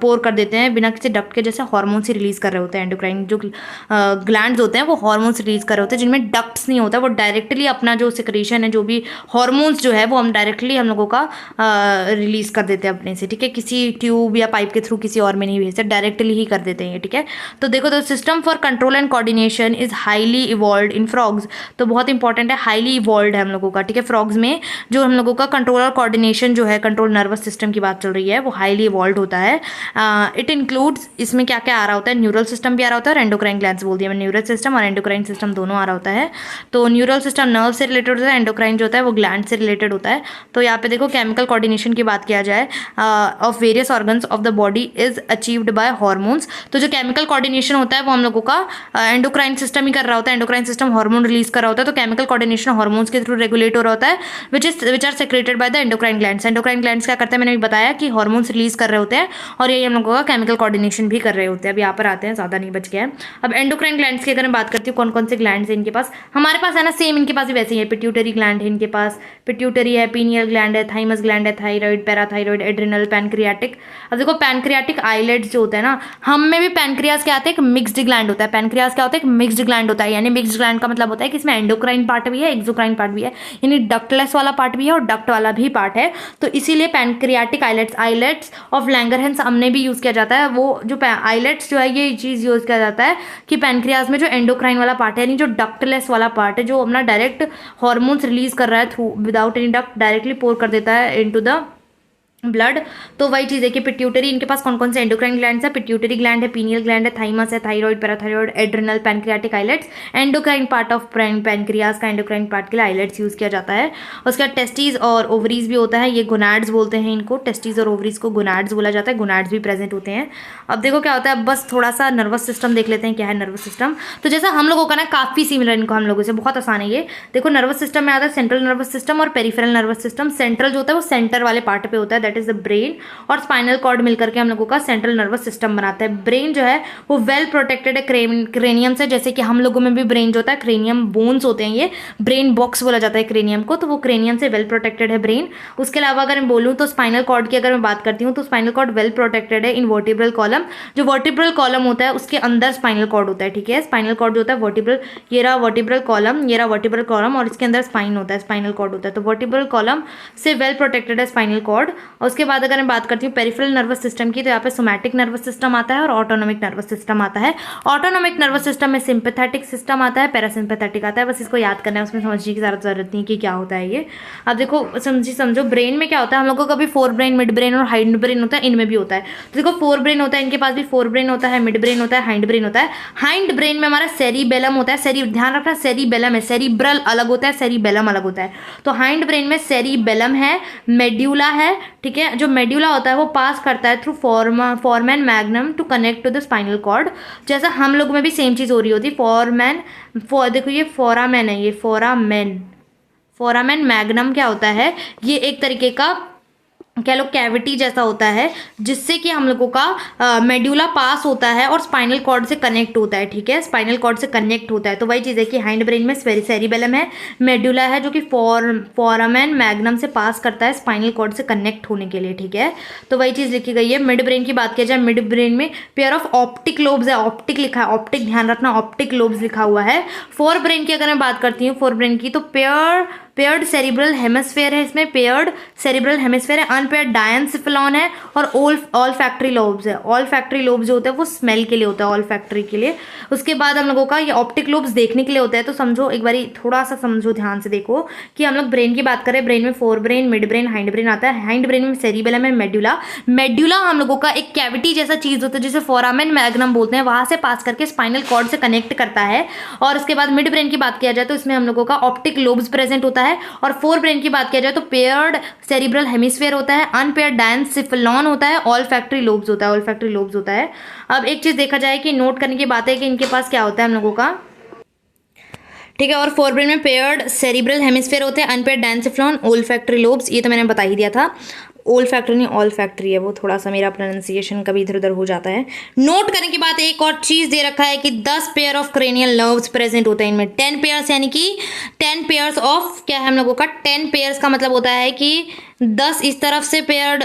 पोर कर देते हैं बिना किसी डक्ट के, जैसे हार्मोन से रिलीज कर रहे होते हैं। एंडोक्राइन जो ग्लैंड्स होते हैं वो हार्मोन्स रिलीज कर रहे होते हैं, जिनमें डक्ट्स नहीं होता, वो डायरेक्टली अपना जो सिक्रीशन है, जो भी हार्मोन्स जो है वो हम डायरेक्टली हम लोगों का रिलीज कर देते हैं अपने से। ठीक है, किसी ट्यूब या पाइप के थ्रू किसी और में नहीं भेजते, डायरेक्टली ही कर देते हैं। ठीक है, तो देखो, तो system for control and coordination is highly evolved in frogs. तो बहुत इंपॉर्टेंट है, हाईली इवॉल्व्ड है हम लोगों का। ठीक है, फ्रॉग्स में जो हम लोगों का कंट्रोल और कोऑर्डिनेशन जो है, कंट्रोल नर्वस सिस्टम की बात चल रही है, वो हाईली इवॉल्व्ड होता है। इट इंक्लूड्स, इसमें क्या क्या आ रहा होता है, न्यूरल सिस्टम भी आ रहा होता है और एंडोक्राइन ग्लैंड्स बोल दिया मैंने, न्यूरल सिस्टम और एंडोक्राइन सिस्टम दोनों आ रहा होता है। तो न्यूरल सिस्टम नर्व से रिलेटेड होता है, एंडोक्राइन जो होता है वो ग्लैंड से रिलेटेड होता है। तो यहाँ पे देखो, केमिकल कोऑर्डिनेशन की बात किया जाए of various organs of the body is achieved by hormones. तो जो केमिकल कोऑर्डिनेशन होता है वो हम लोगों का एंडोक्राइन सिस्टम ही कर रहा होता है, एंडोक्राइन सिस्टम हार्मोन रिलीज कर रहा होता है, तो केमिकल कोऑर्डिनेशन हार्मोन्स के थ्रू रेगुलेट हो रहा होता है, which are secreted by the endocrine glands. Endocrine glands क्या करते हैं, मैंने भी बताया कि हार्मोन्स रिलीज कर रहे होते हैं और ये हम लोगों का केमिकल कोऑर्डिनेशन भी कर रहे होते हैं। अब यहाँ पर आते हैं, ज़्यादा नहीं बच गया है। अब एंडोक्राइन ग्लैंड्स की अगर मैं बात करती हूँ, कौन कौन से ग्लैंड्स हैं इनके पास, हमारे पास है ना, सेम इनके पास भी वैसे ही है। पिट्यूटरी ग्लैंड है इनके पास, पिट्यूटरी है, पीनियल ग्लैंड है, थाइमस ग्लैंड है, थायराइड, पैराथायराइड, एड्रिनल, पैनक्रियाटिक। अब देखो, पैनक्रियाटिक आइलेट्स जो होता है ना, हम में भी पैनक्रियाज क्या आते हैं, एक मिक्स्ड ग्लैंड होता है। पैनक्रियाज क्या होता है, एक मिक्स्ड ग्लैंड होता है, यानी मिक्स्ड ग्लैंड का मतलब होता है कि इसमें एंडोक्राइन पार्ट भी है, एक्सोक्राइन पार्ट भी है, यानी डक्टलेस वाला पार्ट भी है और डक्ट वाला भी पार्ट है। तो इसीलिए पैनक्रियाटिक आइलेट्स ऑफ लैंगरहैंस हमने भी यूज किया जाता है। वो जो आइलेट्स जो है, ये चीज यूज किया जाता है कि पैनक्रियाज में जो एंडोक्राइन वाला पार्ट है, यानी जो डक्टलेस वाला पार्ट है, जो अपना डायरेक्ट हार्मोन्स रिलीज कर रहा है through without any duct, directly pour कर देता है इनटू द ब्लड। तो वही चीज़ है कि पिट्यूटरी, इनके पास कौन कौन से एंडोक्राइन ग्लैंड्स है, पिट्यूटरी ग्लैंड है, पीनियल ग्लैंड है, थाइमस है, thyroid, parathyroid, adrenal, pancreatic islets. Endocrine part of pancreas का एंडोक्राइन पार्ट के लिए आइलेट्स यूज किया जाता है। उसके बाद टेस्टीज और ओवरीज भी होता है, ये गोनाड्स बोलते हैं इनको, टेस्टीज और ओवरीज को गोनाड्स बोला जाता है, गोनाड्स भी प्रेजेंट होते हैं। अब देखो क्या होता है, बस थोड़ा सा नर्वस सिस्टम देख लेते हैं, क्या है नर्वस सिस्टम। तो जैसा हम लोगों का ना, काफी सिमिलर इनको हम लोगों से, बहुत आसान है ये। देखो, नर्वस सिस्टम में आता है सेंट्रल नर्वस सिस्टम और पेरिफेरल नर्वस सिस्टम। सेंट्रल जो होता है वो सेंटर वाले पार्ट पे होता है, that that is the brain, और स्पाइनल कॉर्ड मिलकर के हम लोगों का सेंट्रल नर्वस सिस्टम बनाता है। ब्रेन जो है वो वेल प्रोटेक्टेड है क्रेनियम से, जैसे कि हम लोगों में भी ब्रेन जो होता है, क्रेनियम बोन्स होते हैं, ये ब्रेन बॉक्स बोला जाता है क्रेनियम को, तो वो क्रेनियम से वेल प्रोटेक्टेड है ब्रेन। उसके अलावा अगर मैं बोलूँ तो स्पाइनल कॉर्ड की अगर मैं बात करती हूँ तो स्पाइनल कॉर्ड वेल प्रोटेक्टेड है इन वर्टिब्रल कॉलम। जो वर्टिब्रल कॉलम होता है उसके अंदर स्पाइनल कॉर्ड होता है, ठीक है। स्पाइनल कॉर्ड जो होता है वर्टिब्रल, ये रहा वर्टिब्रल कॉलम, ये रहा वर्टिब्रल कॉलम, और इसके अंदर स्पाइन होता है, स्पाइनल कॉर्ड होता है। तो वर्टिब्रल कॉलम से वेल प्रोटेक्टेड है स्पाइनल कॉर्ड। और उसके बाद अगर मैं बात करती हूँ पेरिफेरल नर्वस सिस्टम की, तो यहाँ पे सोमैटिक नर्वस सिस्टम आता है और ऑटोनोमिक नर्वस सिस्टम आता है। ऑटोनोमिक नर्वस सिस्टम में सिंपैथेटिक सिस्टम आता है, पैरासिम्पैथेटिक आता है, बस इसको याद करना है, उसमें समझने की ज़्यादा जरूरत नहीं कि क्या होता है ये। अब देखो समझो ब्रेन में क्या होता है, हम लोग को कभी फोर ब्रेन, मिड ब्रेन और हाइंड ब्रेन होता है, इनमें भी होता है। तो देखो फोर ब्रेन होता है, इनके पास भी फोर ब्रेन होता है, मिड ब्रेन होता है, हाइंड ब्रेन होता है। हाइंड ब्रेन में हमारा सेरिबेलम होता है, ध्यान रखना सेरिबेलम है, सेरिब्रल अलग होता है, सेरिबेलम अलग होता है। तो हाइंड ब्रेन में सेरिबेलम है, मेड्यूला है, ठीक है। जो मेड्यूला होता है वो पास करता है through foramen magnum to connect to the spinal cord. जैसा हम लोग में भी सेम चीज़ हो रही होती है। देखो ये फोरामेन है, ये फोरामेन मैग्नम क्या होता है, ये एक तरीके का कह लो कैविटी जैसा होता है, जिससे कि हम लोगों का मेड्यूला पास होता है और स्पाइनल कॉर्ड से कनेक्ट होता है, ठीक है। स्पाइनल कॉर्ड से कनेक्ट होता है। तो वही चीज़ है कि हाइंड ब्रेन में सेरिबेलम है, मेड्यूला है, जो कि फोरामेन मैग्नम से पास करता है स्पाइनल कॉर्ड से कनेक्ट होने के लिए, ठीक है। तो वही चीज़ लिखी गई है। मिड ब्रेन की बात किया जाए, मिड ब्रेन में पेयर ऑफ ऑप्टिक लोब्स है, ऑप्टिक लिखा है, ऑप्टिक ध्यान रखना, ऑप्टिक लोब्स लिखा हुआ है। फोर ब्रेन की अगर मैं बात करती हूँ, फोर ब्रेन की, तो पेयर्ड सेरिब्रल हेमिस्फेयर है, इसमें पेयर्ड सेरिब्रल हेमिस्फेयर है, अनपेयर्ड डायनसिफिलॉन है, और ऑल फैक्ट्री लोब्स है। ऑल फैक्ट्री लोब्स जो होते हैं वो स्मेल के लिए होता है, ऑल फैक्ट्री के लिए। उसके बाद हम लोगों का ये ऑप्टिक लोब्स देखने के लिए होता है। तो समझो एक बारी, थोड़ा सा समझो, ध्यान से देखो कि हम लोग ब्रेन की बात करें, ब्रेन में fore brain, mid brain, hind brain आता है। हाइंड ब्रेन में सेरिबेलम है, मेड्यूला हम लोगों का एक कैविटी जैसा चीज होता है जिसे फोरामेन मैग्नम बोलते हैं, वहां से पास करके स्पाइनल कॉर्ड से कनेक्ट करता है। और उसके बाद मिड ब्रेन की बात किया जाए तो इसमें हम लोगों का ऑप्टिक लोब्स प्रेजेंट होता है। और फोर ब्रेन की बात किया जाए तो पेयर्ड सेरिब्रल हेमिस्फेयर होता है, अनपेयर्ड डायनसिफिलॉन होता है, ऑल फैक्ट्री लोब्स होता है, ऑल फैक्ट्री लोब्स होता है। अब एक चीज देखा जाए कि नोट करने की बात है कि इनके पास क्या होता है हम लोगों का, ठीक है। और फोर ब्रेन में पेयर्ड सेरिब्रल हेमिस्फेयर होते हैं, अनपेयर्ड डायनसिफिलॉन, ऑल फैक्ट्री लोब्स, ये तो मैंने बता ही दिया था। ओल फैक्ट्री नहीं, ऑल फैक्ट्री है, वो थोड़ा सा मेरा प्रोनाउंसिएशन कभी इधर उधर हो जाता है। नोट करने की बात एक और चीज दे रखा है कि 10 pair of cranial nerves present होते हैं इनमें, 10 पेयर्स, यानी कि 10 पेयर्स ऑफ, क्या है हम लोगों का 10 पेयर्स का मतलब होता है कि 10 इस तरफ से पेयर्ड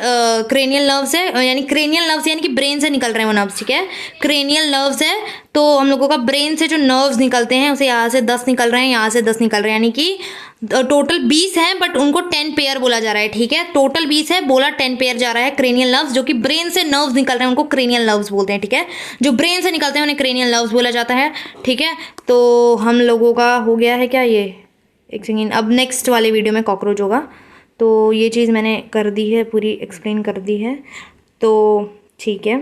क्रेनियल नर्व्स है, यानी क्रेनियल नर्व्स यानी कि ब्रेन से निकल रहे हैं वो नर्व्स, ठीक है। क्रेनियल नर्व्स है तो हम लोगों का ब्रेन से जो नर्व्स निकलते हैं उसे यहाँ से 10 निकल रहे हैं, यहाँ से 10 निकल रहे हैं, यानी कि टोटल 20 है, बट उनको 10 पेयर बोला जा रहा है, ठीक है। टोटल 20 है, बोला 10 पेयर जा रहा है क्रेनियल नर्व्स, जो कि ब्रेन से नर्व्स निकल रहे हैं उनको क्रेनियल नर्व्स बोलते हैं, ठीक है। जो ब्रेन से निकलते हैं उन्हें क्रेनियल नर्व्स बोला जाता है, ठीक है। तो हम लोगों का हो गया है क्या ये, एक सेकेंड, अब नेक्स्ट वाले वीडियो में कॉकरोच होगा। तो ये चीज़ मैंने कर दी है, पूरी एक्सप्लेन कर दी है, तो ठीक है।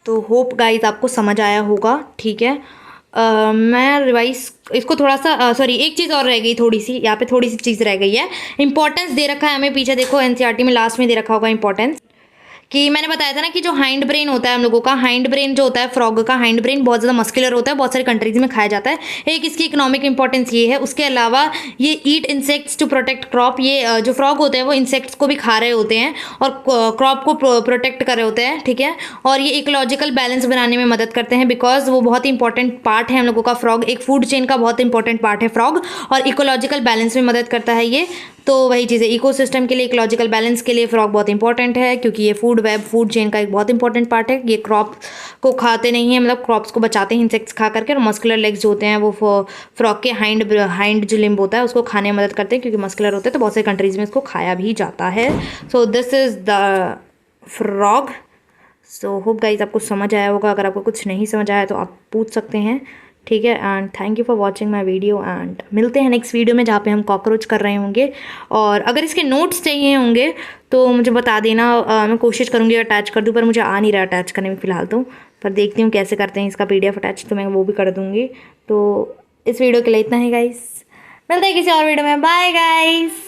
तो होप गाइस आपको समझ आया होगा, ठीक है। मैं रिवाइज इसको थोड़ा सा सॉरी, एक चीज़ और रह गई, थोड़ी सी यहाँ पे थोड़ी सी चीज़ रह गई है। इंपॉर्टेंस दे रखा है हमें पीछे, देखो एनसीईआरटी में लास्ट में दे रखा होगा इंपॉर्टेंस, कि मैंने बताया था ना कि जो हाइंड ब्रेन होता है हम लोगों का, हाइंड ब्रेन जो होता है फ्रॉग का, हाइंड ब्रेन बहुत ज़्यादा मस्कुलर होता है, बहुत सारी कंट्रीज में खाया जाता है। एक इसकी इकोनॉमिक इंपॉर्टेंस ये है। उसके अलावा ये ईट इंसेक्ट्स टू प्रोटेक्ट क्रॉप, ये जो फ्रॉग होते हैं वो इंसेक्ट्स को भी खा रहे होते हैं और क्रॉप को प्रोटेक्ट कर रहे होते हैं, ठीक है। और ये इकोलॉजिकल बैलेंस बनाने में मदद करते हैं, बिकॉज वो बहुत ही इंपॉर्टेंट पार्ट है हम लोगों का फ्रॉग, एक फूड चेन का बहुत इंपॉर्टेंट पार्ट है फ्रॉग, और इकोलॉजिकल बैलेंस में मदद करता है ये। तो वही चीज़ है, इकोसिस्टम के लिए, इकोलॉजिकल बैलेंस के लिए फ्रॉग बहुत इंपॉर्टेंट है, क्योंकि ये फूड चेन का एक बहुत इंपॉर्टेंट पार्ट है। ये क्रॉप को खाते नहीं है, मतलब क्रॉप्स को बचाते हैं इंसेक्ट्स खा करके, और मस्कुलर लेग्स जो होते हैं वो फ्रॉग के हाइंड जो लिम्ब होता है उसको खाने में मदद करते हैं, क्योंकि मस्कुलर होते हैं, तो बहुत सारी कंट्रीज में इसको खाया भी जाता है। So this is the frog. So hope guys आपको समझ आया होगा। अगर आपको कुछ नहीं समझ आया तो आप पूछ सकते हैं, ठीक है। And thank you for watching my video, and मिलते हैं नेक्स्ट वीडियो में जहाँ पे हम कॉकरोच कर रहे होंगे। और अगर इसके नोट्स चाहिए होंगे तो मुझे बता देना, मैं कोशिश करूँगी अटैच कर दूँ, पर मुझे आ नहीं रहा अटैच करने में फ़िलहाल तो, पर देखती हूँ कैसे करते हैं इसका PDF अटैच, तो मैं वो भी कर दूँगी। तो इस वीडियो के लिए इतना ही गाइस, मिलते हैं किसी और वीडियो में, बाय गाइस।